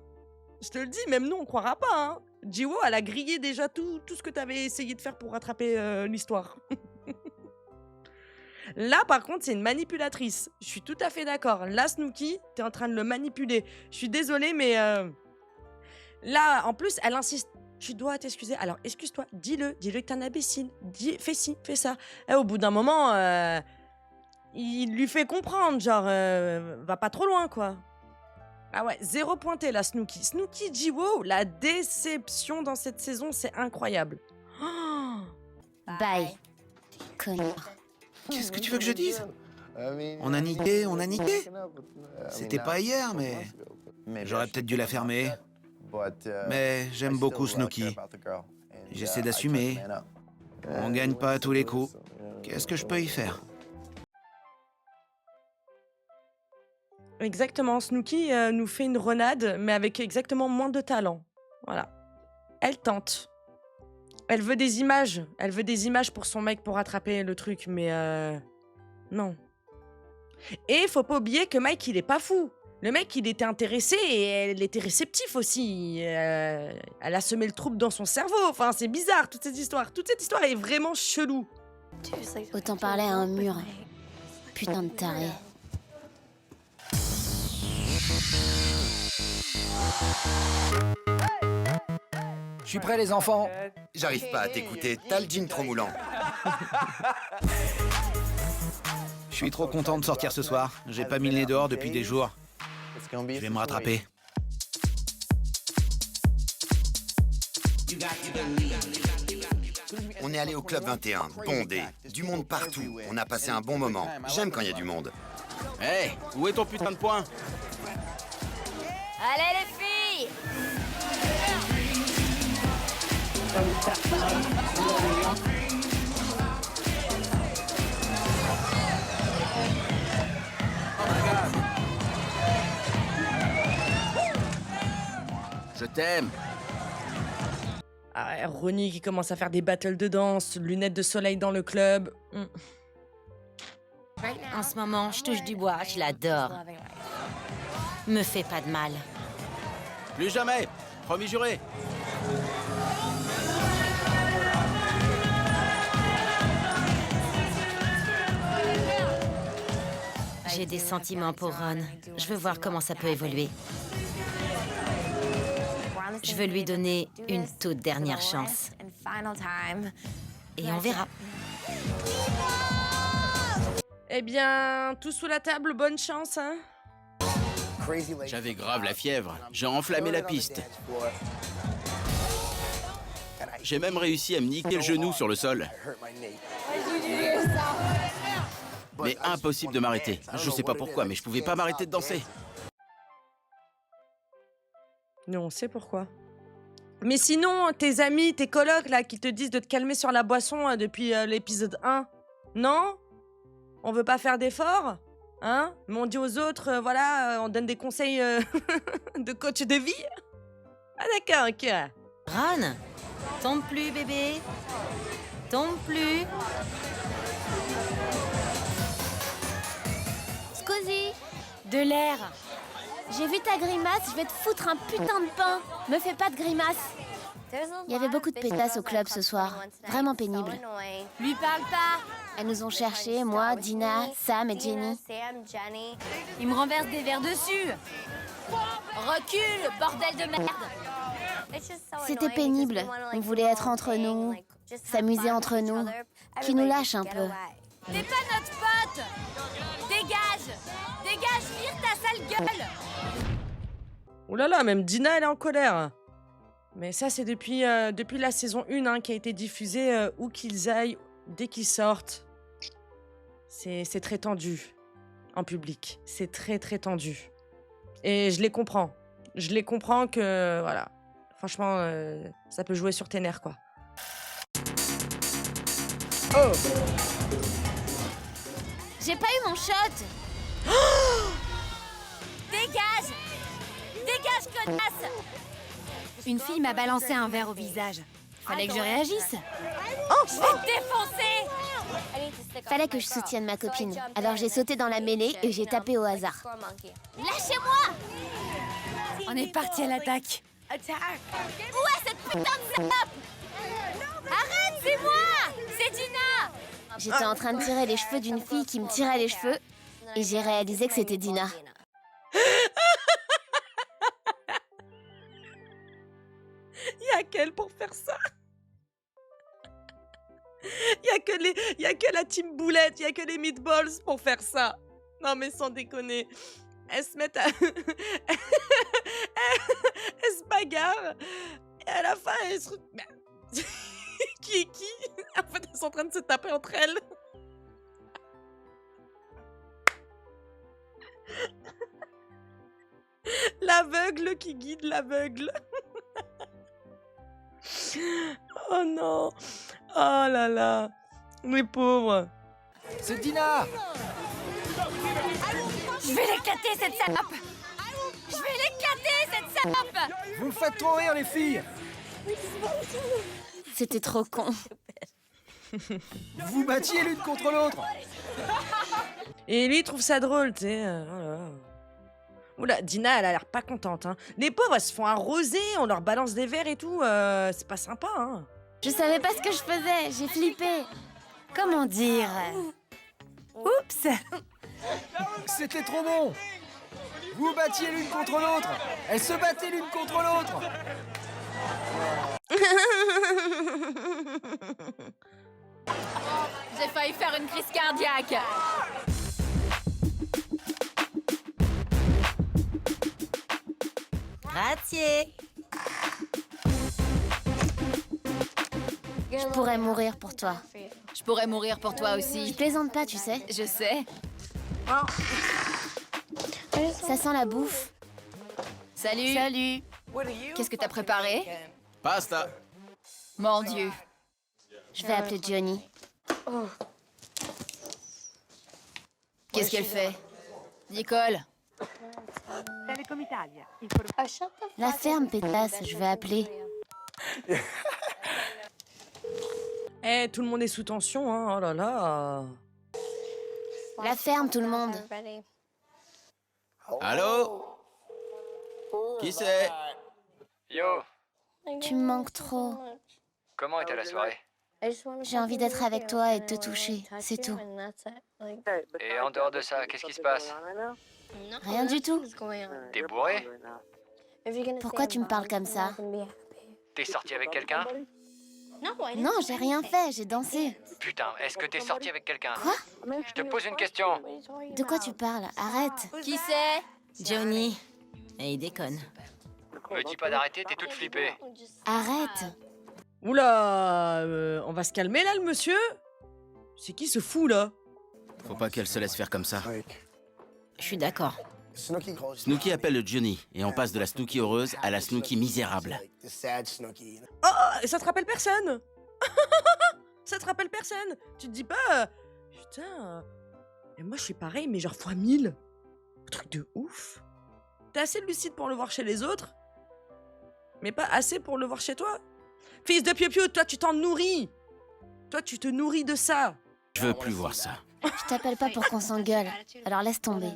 Je te le dis, même nous, on croira pas, hein. Ji-Woo, elle a grillé déjà tout ce que t'avais essayé de faire pour rattraper l'histoire. Là, par contre, c'est une manipulatrice. Je suis tout à fait d'accord. Là, Snooki, t'es en train de le manipuler. Je suis désolée, mais... Là, en plus, elle insiste. Tu dois t'excuser. Alors, excuse-toi. Dis-le que t'es un imbécile. Fais ci, fais ça. Et au bout d'un moment, il lui fait comprendre. Genre, va pas trop loin, quoi. Ah ouais, 0 pointé, là, Snooki. Snooki, Ji-Woo, la déception dans cette saison, c'est incroyable. Oh. Bye. Connard. Qu'est-ce que tu veux que je dise? On a niqué, on a niqué. C'était pas hier, mais... J'aurais peut-être dû la fermer. Mais j'aime beaucoup Snooki. J'essaie d'assumer. On gagne pas à tous les coups. Qu'est-ce que je peux y faire? Exactement, Snooki nous fait une renade, mais avec exactement moins de talent. Voilà. Elle tente. Elle veut des images. Elle veut des images pour son mec pour rattraper le truc, mais non. Et faut pas oublier que Mike, il est pas fou. Le mec, il était intéressé et elle était réceptive aussi. Elle a semé le trouble dans son cerveau. Enfin, c'est bizarre, toute cette histoire. Toute cette histoire est vraiment chelou. Autant parler à un mur. Putain de taré. Je suis prêt, les enfants. J'arrive pas à t'écouter, t'as le jean trop moulant. suis trop content de sortir ce soir. J'ai pas mis le nez dehors depuis des jours. Je vais me rattraper. On est allé au Club 21, bondé. Du monde partout. On a passé un bon moment. J'aime quand il y a du monde. Hé, où est ton putain de poing? Allez les filles! Je t'aime. Ah ouais, Ronnie qui commence à faire des battles de danse, lunettes de soleil dans le club. En ce moment, je touche du bois, je l'adore. Me fais pas de mal. Plus jamais. Promis juré. J'ai des sentiments pour Ron. Je veux voir comment ça peut évoluer. Je veux lui donner une toute dernière chance. Et on verra. Eh bien, tout sous la table, bonne chance, hein. J'avais grave la fièvre. J'ai enflammé la piste. J'ai même réussi à me niquer le genou sur le sol. Mais impossible de m'arrêter. Je sais pas pourquoi, mais je pouvais pas m'arrêter de danser. Non, on sait pourquoi. Mais sinon, tes amis, tes colocs, là, qui te disent de te calmer sur la boisson depuis l'épisode 1, non? On veut pas faire d'efforts? Hein? Mais on dit aux autres, voilà, on donne des conseils de coach de vie? Ah d'accord, ok. Ron, tombe plus, bébé. Tombe plus. Scusi, De l'air. j'ai vu ta grimace, je vais te foutre un putain de pain. Me fais pas de grimace. Il y avait beaucoup de pétasses au club ce soir. Vraiment pénible. Lui parle pas. Elles nous ont cherchés, moi, Dina, Sam et Jenny. Il me renverse des verres dessus. Recule, bordel de merde. C'était pénible. On voulait être entre nous, s'amuser entre nous. Qui nous lâche un peu. T'es pas notre pote. Dégage. Dégage, vire ta sale gueule. Ouh là là, même Dina, elle est en colère. Mais ça, c'est depuis la saison 1 hein, qui a été diffusée où qu'ils aillent, dès qu'ils sortent. C'est très tendu en public. C'est très, très tendu. Et je les comprends. Je les comprends que, voilà. Franchement, ça peut jouer sur tes nerfs, quoi. Oh! J'ai pas eu mon shot! Dégage. Dégage, connasse. Une fille m'a balancé un verre au visage. Fallait que je réagisse. Oh, je vais te défoncer. Fallait que je soutienne ma copine. Alors j'ai sauté dans la mêlée et j'ai tapé au hasard. Lâchez-moi. On est parti à l'attaque. Où est cette putain de salope? Arrête, c'est moi. C'est Dina. J'étais en train de tirer les cheveux d'une fille qui me tirait les cheveux et j'ai réalisé que c'était Dina. Y'a qu'elle pour faire ça. Y'a que la team boulette, y'a que les meatballs pour faire ça. Non mais sans déconner. Elles se mettent à... elles se bagarrent. Et à la fin, elles se... Qui est qui? En fait, elles sont en train de se taper entre elles. L'aveugle qui guide l'aveugle. Oh non. Oh là là. Les pauvres. C'est Dina. Je vais l'éclater, cette salope. Je vais l'éclater, cette salope. Vous me faites trop rire, les filles. C'était trop con. Vous vous battiez l'une contre l'autre. Et lui, il trouve ça drôle, tu sais. Oh là là. Oula, Dina, elle a l'air pas contente. Hein. Les pauvres, elles se font arroser, on leur balance des verres et tout. C'est pas sympa, hein. Je savais pas ce que je faisais, j'ai flippé. Comment dire? Oups. C'était trop bon. Vous vous battiez l'une contre l'autre. Elles se battaient l'une contre l'autre. J'ai failli faire une crise cardiaque. Grazie. Je pourrais mourir pour toi. Je pourrais mourir pour toi Je aussi. plaisante pas, tu sais. Je sais. Ça sent la bouffe. Salut. Salut. Qu'est-ce que t'as préparé? Pasta. Mon Dieu. Je vais appeler Johnny. Qu'est-ce qu'elle fait? Nicole. La ferme, pétasse, je vais appeler. Eh, tout le monde est sous tension, hein. Oh là là. La ferme, tout le monde. Allô? Qui c'est? Yo, Tu me manques trop. comment était la soirée? J'ai envie d'être avec toi et de te toucher, c'est tout. Et en dehors de ça, qu'est-ce qui se passe? Rien du tout. T'es bourré? Pourquoi tu me parles comme ça? T'es sorti avec quelqu'un? Non, j'ai rien fait, j'ai dansé. Putain, est-ce que t'es sorti avec quelqu'un? Quoi? Je te pose une question. De quoi tu parles? Arrête. Qui c'est? Johnny. Et il déconne. Me dis pas d'arrêter, t'es toute flippée. Arrête. Oula, on va se calmer là, le monsieur? C'est qui ce fou là? Faut pas qu'elle se laisse faire comme ça. Je suis d'accord. Snooki appelle Johnny et on passe de la Snooki heureuse à la Snooki misérable. Oh, et ça te rappelle personne? Ça te rappelle personne? Tu te dis pas... putain... Et moi je suis pareil, mais genre fois 1000. Truc de ouf. T'es assez lucide pour le voir chez les autres, mais pas assez pour le voir chez toi. Fils de piou-piou, toi tu t'en nourris. Toi tu te nourris de ça. Je veux plus voir ça. Je t'appelle pas pour qu'on s'engueule. Alors laisse tomber.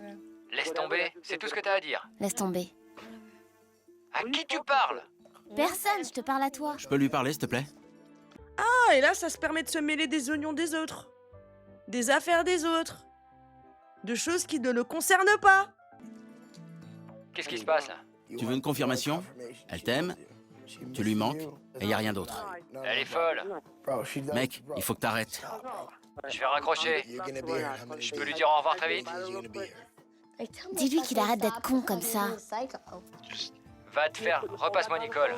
Laisse tomber, c'est tout ce que t'as à dire. Laisse tomber. À qui tu parles? Personne, je te parle à toi. Je peux lui parler, s'il te plaît? Ah, et là ça se permet de se mêler des oignons des autres. Des affaires des autres. De choses qui ne le concernent pas. Qu'est-ce qui se passe là? Tu veux une confirmation? Elle t'aime, tu lui manques, et y a rien d'autre. Elle est folle. Mec, il faut que t'arrêtes. Je vais raccrocher. Je peux lui dire au revoir très vite? Dis-lui qu'il arrête d'être con comme ça. Va te faire, repasse-moi Nicole.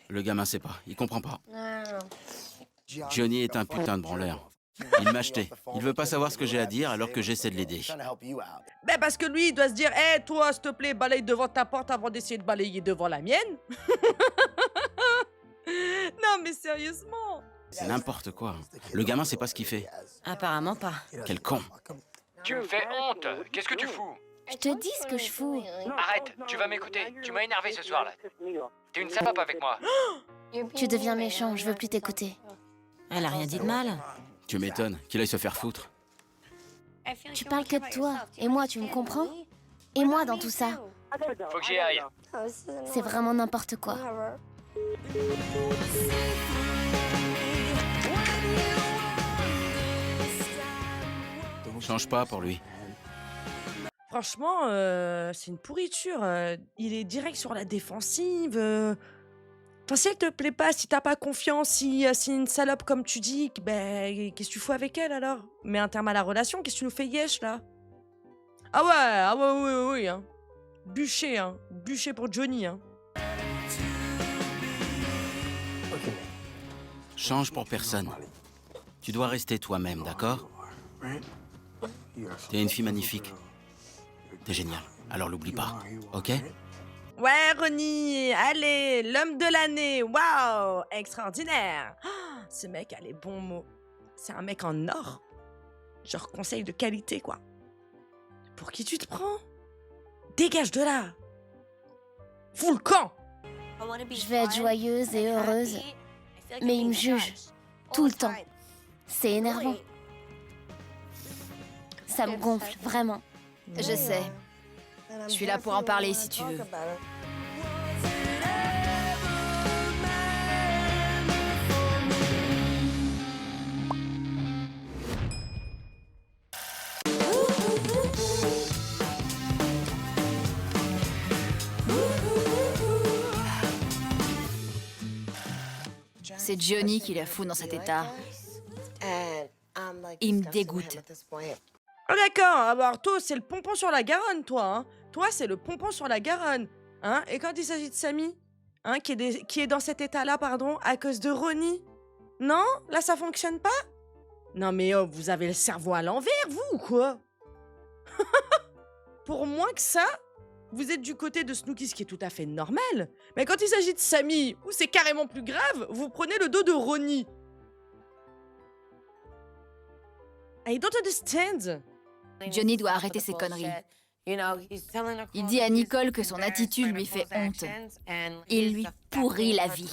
Le gamin sait pas, il comprend pas. Johnny est un putain de branleur. Il m'a acheté. Il veut pas savoir ce que j'ai à dire alors que j'essaie de l'aider. Ben parce que lui, il doit se dire, hé, toi, s'il te plaît, balaye devant ta porte avant d'essayer de balayer devant la mienne. Non, mais sérieusement. C'est n'importe quoi. Le gamin sait pas ce qu'il fait. Apparemment pas. Quel con. Tu me fais honte. Qu'est-ce que tu fous? Je te dis ce que je fous. Arrête, tu vas m'écouter. Tu m'as énervé ce soir là. T'es une salope avec moi. Tu deviens méchant, je veux plus t'écouter. Elle a rien dit de mal. Tu m'étonnes qu'il aille se faire foutre. Tu parles que de toi. Et moi, tu me comprends? Et moi dans tout ça? Faut que j'y aille. C'est vraiment n'importe quoi. Change pas pour lui. Franchement, c'est une pourriture. Il est direct sur la défensive. Enfin, si elle te plaît pas, si t'as pas confiance, si c'est une salope comme tu dis, ben, qu'est-ce que tu fous avec elle alors? Mets un terme à la relation, qu'est-ce que tu nous fais yesh là? Ah ouais, oui, hein. Bûcher pour Johnny, hein. Change pour personne. Tu dois rester toi-même, d'accord? T'es une fille magnifique. T'es génial. Alors l'oublie pas, ok? Ouais, Ronnie, allez, l'homme de l'année, waouh, extraordinaire. Ah, ce mec a les bons mots. C'est un mec en or. Genre conseil de qualité, quoi. Pour qui tu te prends? Dégage de là. Fous le camp. Je vais être joyeuse et heureuse, mais il me juge tout le temps. C'est énervant. Ça me gonfle, vraiment. Je sais. Je suis là pour en parler si tu veux. C'est Johnny qui la fout dans cet état. Il me dégoûte. Ah d'accord, alors toi, c'est le pompon sur la Garonne, toi, hein. Toi, c'est le pompon sur la Garonne. Hein? Et quand il s'agit de Samy, hein, qui est dans cet état-là, pardon, à cause de Ronnie. Non? Là, ça fonctionne pas? Non mais oh, vous avez le cerveau à l'envers, vous, ou quoi? Pour moins que ça, vous êtes du côté de Snooki, ce qui est tout à fait normal. Mais quand il s'agit de Samy, où c'est carrément plus grave, vous prenez le dos de Ronnie. I don't understand. Johnny doit arrêter ses conneries. Il dit à Nicole que son attitude lui fait honte. Il lui pourrit la vie.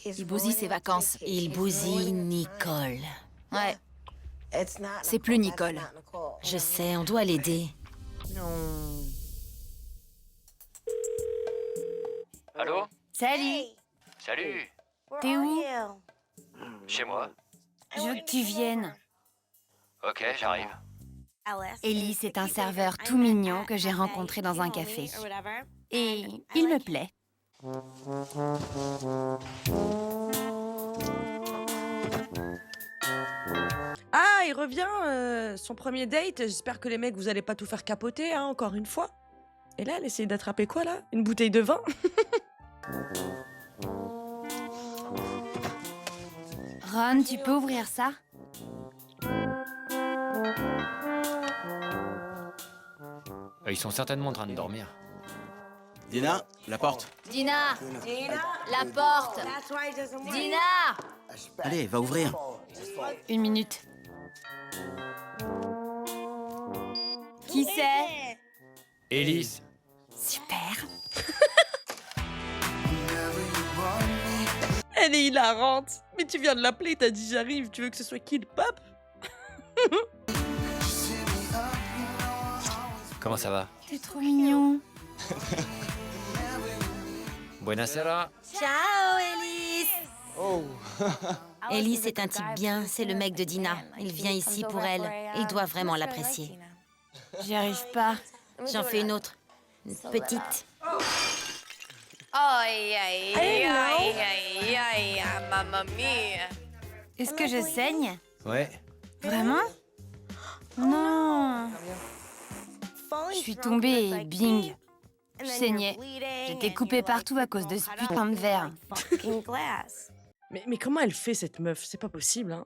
Il bousille ses vacances. Il bousille Nicole. Ouais. C'est plus Nicole. Je sais, on doit l'aider. Non. Allô? Salut. Salut. T'es où? Chez moi. Je veux que tu viennes. Ok, j'arrive. Ellie, c'est un serveur tout mignon que j'ai rencontré dans un café. Et il me plaît. Ah, il revient, son premier date. J'espère que les mecs, vous allez pas tout faire capoter, hein, encore une fois. Et là, elle essaye d'attraper quoi, là? Une bouteille de vin? Ron, tu peux ouvrir ça? Ils sont certainement en train de dormir. Dina, la porte. Dina! La porte! Dina! Allez, va ouvrir. Une minute. Qui c'est? Élise. Super. Elle est hilarante. Mais tu viens de l'appeler, t'as dit j'arrive. Tu veux que ce soit qui, le pape? Comment ça va? T'es trop mignon. Buonasera. Ciao, Elise. Elise est un type bien, c'est le mec de Dina. Il vient ici pour elle. Il doit vraiment l'apprécier. J'y arrive pas. J'en fais une autre. Une petite. Est-ce que je saigne? Ouais. Vraiment? Non. Je suis tombée et bing. Je saignais. J'étais coupée partout à cause de ce putain de verre. Mais comment elle fait, cette meuf? C'est pas possible, hein.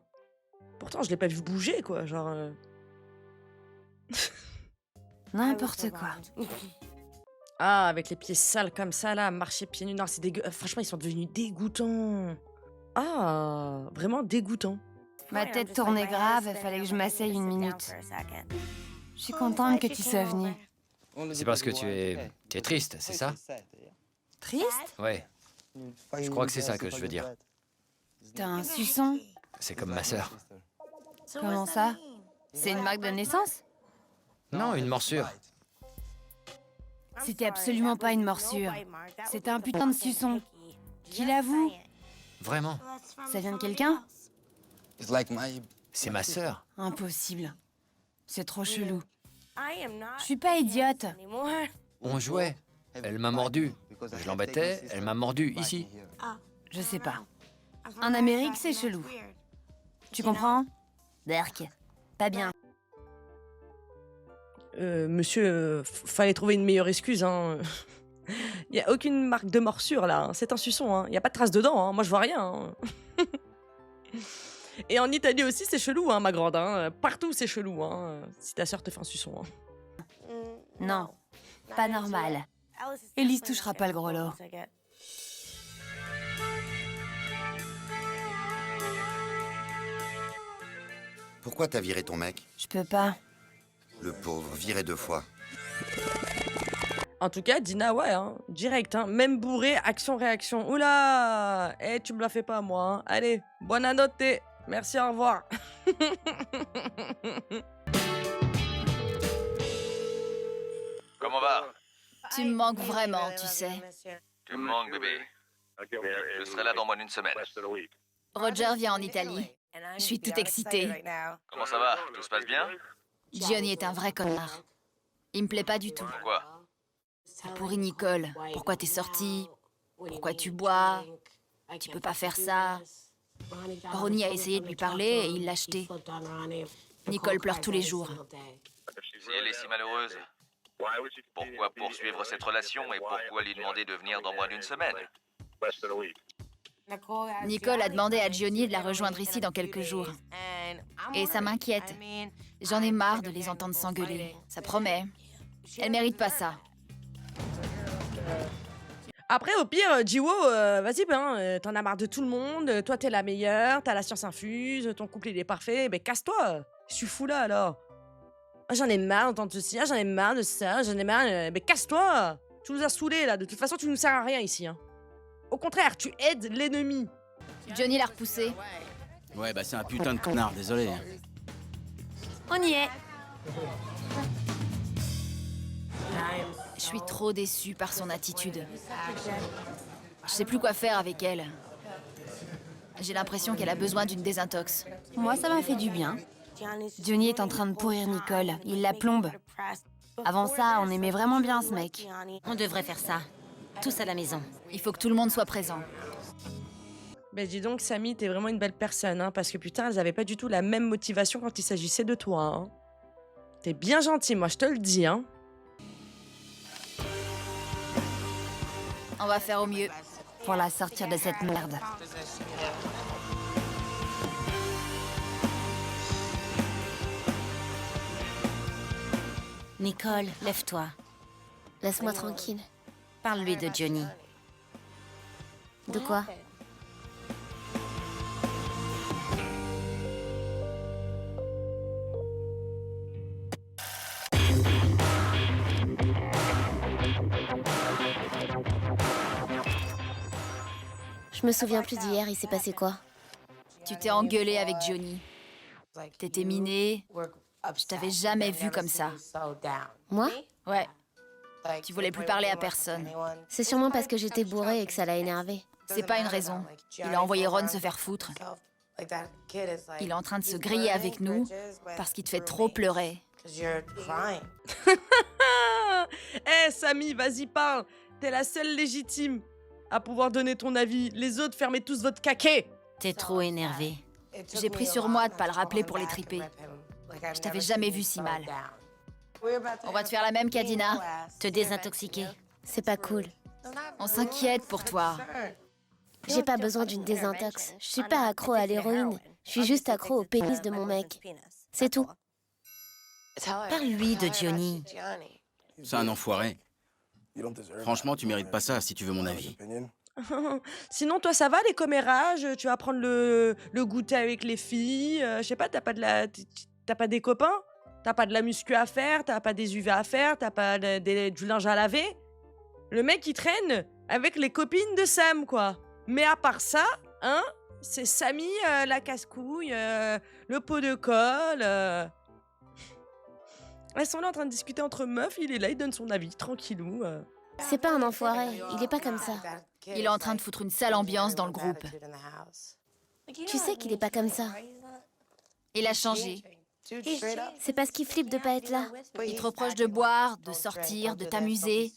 Pourtant, je l'ai pas vu bouger, quoi, genre... N'importe quoi. Ah, avec les pieds sales comme ça, là, marcher pieds nus, non, c'est dégueu... Franchement, ils sont devenus dégoûtants. Ah, vraiment dégoûtants. Ma tête tournait grave, il fallait que je m'asseye une minute. Je suis contente que tu sois venue. C'est parce que tu es triste, c'est ça? Triste? Ouais. Je crois que c'est ça que je veux dire. T'as un suçon? C'est comme ma sœur. Comment ça? C'est une marque de naissance? Non, une morsure. C'était absolument pas une morsure. C'était un putain de suçon. Qui l'avoue? Vraiment. Ça vient de quelqu'un? C'est ma sœur. Impossible. C'est trop chelou. Je suis pas idiote. On jouait. Elle m'a mordu. Je l'embêtais, elle m'a mordu ici. Je sais pas. En Amérique, c'est chelou. Tu comprends? Berk. Pas bien. Monsieur, fallait trouver une meilleure excuse, hein. Y a aucune marque de morsure, là. Hein. C'est un suçon, hein. Y a pas de traces dedans, hein. Moi, je vois rien. Hein. Et en Italie aussi, c'est chelou, hein, ma grande. Hein. Partout, c'est chelou, hein. Si ta sœur te fait un suçon. Hein. Non, pas normal. Elise touchera pas le gros lot. Pourquoi t'as viré ton mec? Je peux pas. Le pauvre, viré 2 fois. En tout cas, Dina, ouais, hein, direct, hein, même bourré, action-réaction. Oula, tu me la fais pas, moi. Hein. Allez, bonne notte. Merci, au revoir. Comment va? Tu me manques vraiment, tu sais. Tu me manques, bébé. Je serai là dans moins d'une semaine. Roger vient en Italie. Je suis toute excitée. Comment ça va? Tout se passe bien? Johnny est un vrai connard. Il me plaît pas du tout. Pourquoi? T'as pourri Nicole. Pourquoi t'es sortie? Pourquoi tu bois? Tu peux pas faire ça. Ronnie a essayé de lui parler et il l'a jeté. Nicole pleure tous les jours. Si elle est si malheureuse, Pourquoi poursuivre cette relation et pourquoi lui demander de venir dans moins d'une semaine? Nicole a demandé à Johnny de la rejoindre ici dans quelques jours. Et ça m'inquiète. J'en ai marre de les entendre s'engueuler. Ça promet. Elle mérite pas ça. Après, au pire, Jiwo, vas-y, ben, t'en as marre de tout le monde, toi t'es la meilleure, t'as la science infuse, ton couple il est parfait, ben casse-toi. Je suis fou là alors. Ah, j'en ai marre d'entendre ceci, ah, j'en ai marre de ça, j'en ai marre, ben casse-toi. Tu nous as saoulés là, de toute façon tu nous sers à rien ici. Hein. Au contraire, tu aides l'ennemi. Johnny l'a repoussé. Ouais, bah c'est un putain de connard, désolé. On y est. Je suis trop déçue par son attitude. Je sais plus quoi faire avec elle. J'ai l'impression qu'elle a besoin d'une désintox. Moi, ça m'a fait du bien. Johnny est en train de pourrir Nicole. Il la plombe. Avant ça, on aimait vraiment bien ce mec. On devrait faire ça. Tous à la maison. Il faut que tout le monde soit présent. Ben dis donc, Samy, t'es vraiment une belle personne, hein, parce que putain, elles avaient pas du tout la même motivation quand il s'agissait de toi. Hein. T'es bien gentil, moi, je te le dis, hein. On va faire au mieux. Pour la sortir de cette merde. Nicole, lève-toi. Laisse-moi tranquille. Parle-lui de Johnny. De quoi? Je me souviens plus d'hier, il s'est passé quoi? Tu t'es engueulé avec Johnny. T'étais minée. Je t'avais jamais vu comme ça. Moi? Ouais. Tu voulais plus parler à personne. C'est sûrement parce que j'étais bourrée et que ça l'a énervé. C'est pas une raison. Il a envoyé Ron se faire foutre. Il est en train de se griller avec nous parce qu'il te fait trop pleurer. Eh, Samy, vas-y, parle. T'es la seule légitime à pouvoir donner ton avis. Les autres, fermez tous votre caquet. T'es trop énervé. J'ai pris sur moi de pas le rappeler pour les triper. Je t'avais jamais vu si mal. On va te faire la même qu'Adina. Te désintoxiquer. C'est pas cool. On s'inquiète pour toi. J'ai pas besoin d'une désintox. Je suis pas accro à l'héroïne. Je suis juste accro au pénis de mon mec. C'est tout. Parle-lui de Johnny. C'est un enfoiré. Franchement, tu mérites pas ça si tu veux mon avis. Sinon, toi, ça va, les commérages? Tu vas prendre le goûter avec les filles? Je sais pas, t'as pas des copains? T'as pas de la muscu à faire? T'as pas des UV à faire? T'as pas du linge à laver? Le mec, il traîne avec les copines de Sam, quoi. Mais à part ça, hein, c'est Samy, la casse-couille, le pot de colle. Elles sont là en train de discuter entre meufs, il est là, il donne son avis, tranquillou. C'est pas un enfoiré, il est pas comme ça. Il est en train de foutre une sale ambiance dans le groupe. Tu sais qu'il est pas comme ça. Il a changé. C'est parce qu'il flippe de pas être là. Il te reproche de boire, de sortir, de t'amuser.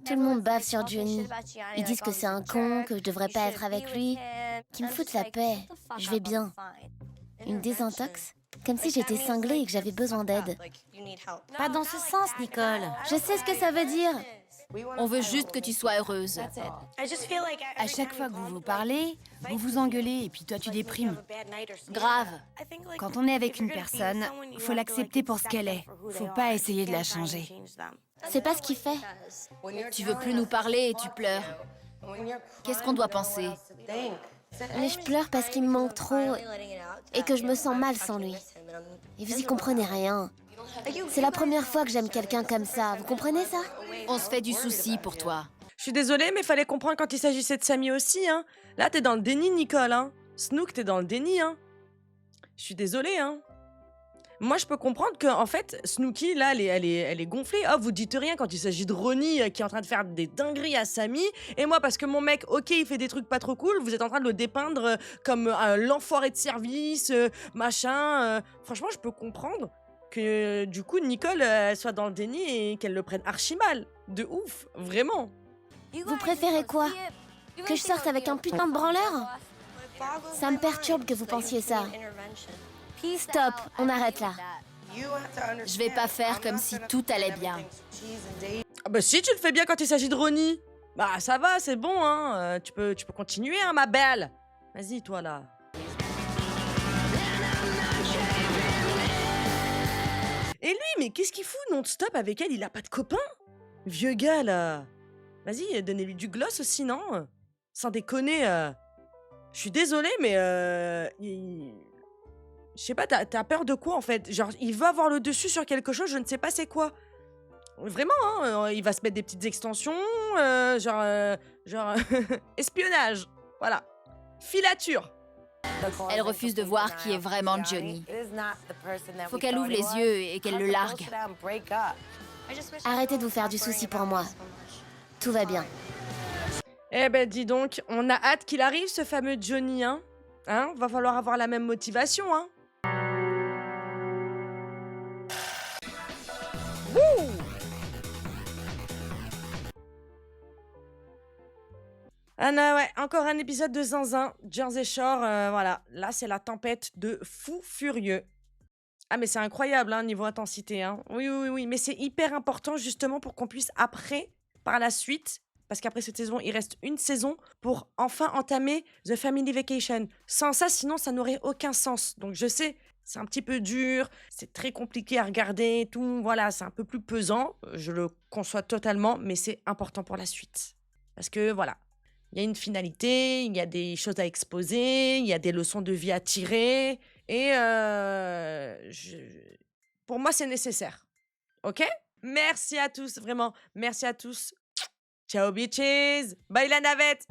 Tout le monde bave sur Johnny. Ils disent que c'est un con, que je devrais pas être avec lui. Qu'ils me foutent la paix. Je vais bien. Une désintox? Comme si j'étais cinglée et que j'avais besoin d'aide. Pas dans ce sens, Nicole. Je sais ce que ça veut dire. On veut juste que tu sois heureuse. À chaque fois que vous vous parlez, vous vous engueulez et puis toi tu déprimes. Grave. Quand on est avec une personne, faut l'accepter pour ce qu'elle est. Faut pas essayer de la changer. C'est pas ce qu'il fait. Tu veux plus nous parler et tu pleures. Qu'est-ce qu'on doit penser? Mais je pleure parce qu'il me manque trop et que je me sens mal sans lui. Et vous y comprenez rien. C'est la première fois que j'aime quelqu'un comme ça. Vous comprenez ça? On se fait du souci pour toi. Je suis désolée, mais fallait comprendre quand il s'agissait de Samy aussi, hein. Là, t'es dans le déni, Nicole, hein. Snook, t'es dans le déni, hein. Je suis désolée, hein. Moi, je peux comprendre que, en fait, Snooki, là, elle est gonflée. Oh, vous dites rien quand il s'agit de Ronnie qui est en train de faire des dingueries à Samy. Et moi, parce que mon mec, ok, il fait des trucs pas trop cool, vous êtes en train de le dépeindre comme l'enfoiré de service, machin. Franchement, je peux comprendre que, du coup, Nicole soit dans le déni et qu'elle le prenne archi mal. De ouf, vraiment. Vous préférez quoi? Que je sorte avec un putain de branleur? Ça me perturbe que vous pensiez ça. Stop, on arrête là. Je vais pas faire comme si tout allait bien. Ah bah si, tu le fais bien quand il s'agit de Ronnie. Bah ça va, c'est bon, hein. Tu peux continuer, hein, ma belle. Vas-y, toi, là. Et lui, mais qu'est-ce qu'il fout non-stop avec elle? Il a pas de copain? Vieux gars, là. Vas-y, donnez-lui du gloss aussi, non? Sans déconner, je suis désolée, mais je sais pas, t'as peur de quoi, en fait? Genre, il veut avoir le dessus sur quelque chose, je ne sais pas c'est quoi. Vraiment, hein, il va se mettre des petites extensions, genre espionnage, voilà. Filature. Elle refuse de voir qui est vraiment Johnny. Faut qu'elle ouvre les yeux et qu'elle le largue. Arrêtez de vous faire du souci pour moi. Tout va bien. Eh ben, dis donc, on a hâte qu'il arrive, ce fameux Johnny, hein? Va falloir avoir la même motivation, hein? Wouh! Ah non, ouais, encore un épisode de Zinzin, Jersey Shore, voilà. Là, c'est la tempête de fou furieux. Ah, mais c'est incroyable, hein, niveau intensité, hein. Oui, mais c'est hyper important, justement, pour qu'on puisse après, par la suite, parce qu'après cette saison, il reste une saison pour enfin entamer The Family Vacation. Sans ça, sinon, ça n'aurait aucun sens. Donc, je sais, c'est un petit peu dur, c'est très compliqué à regarder, et tout, voilà, c'est un peu plus pesant, je le conçois totalement, mais c'est important pour la suite. Parce que, voilà. Il y a une finalité, il y a des choses à exposer, il y a des leçons de vie à tirer. Et pour moi, c'est nécessaire. OK? Merci à tous, vraiment. Merci à tous. Ciao, bitches. Bye la navette.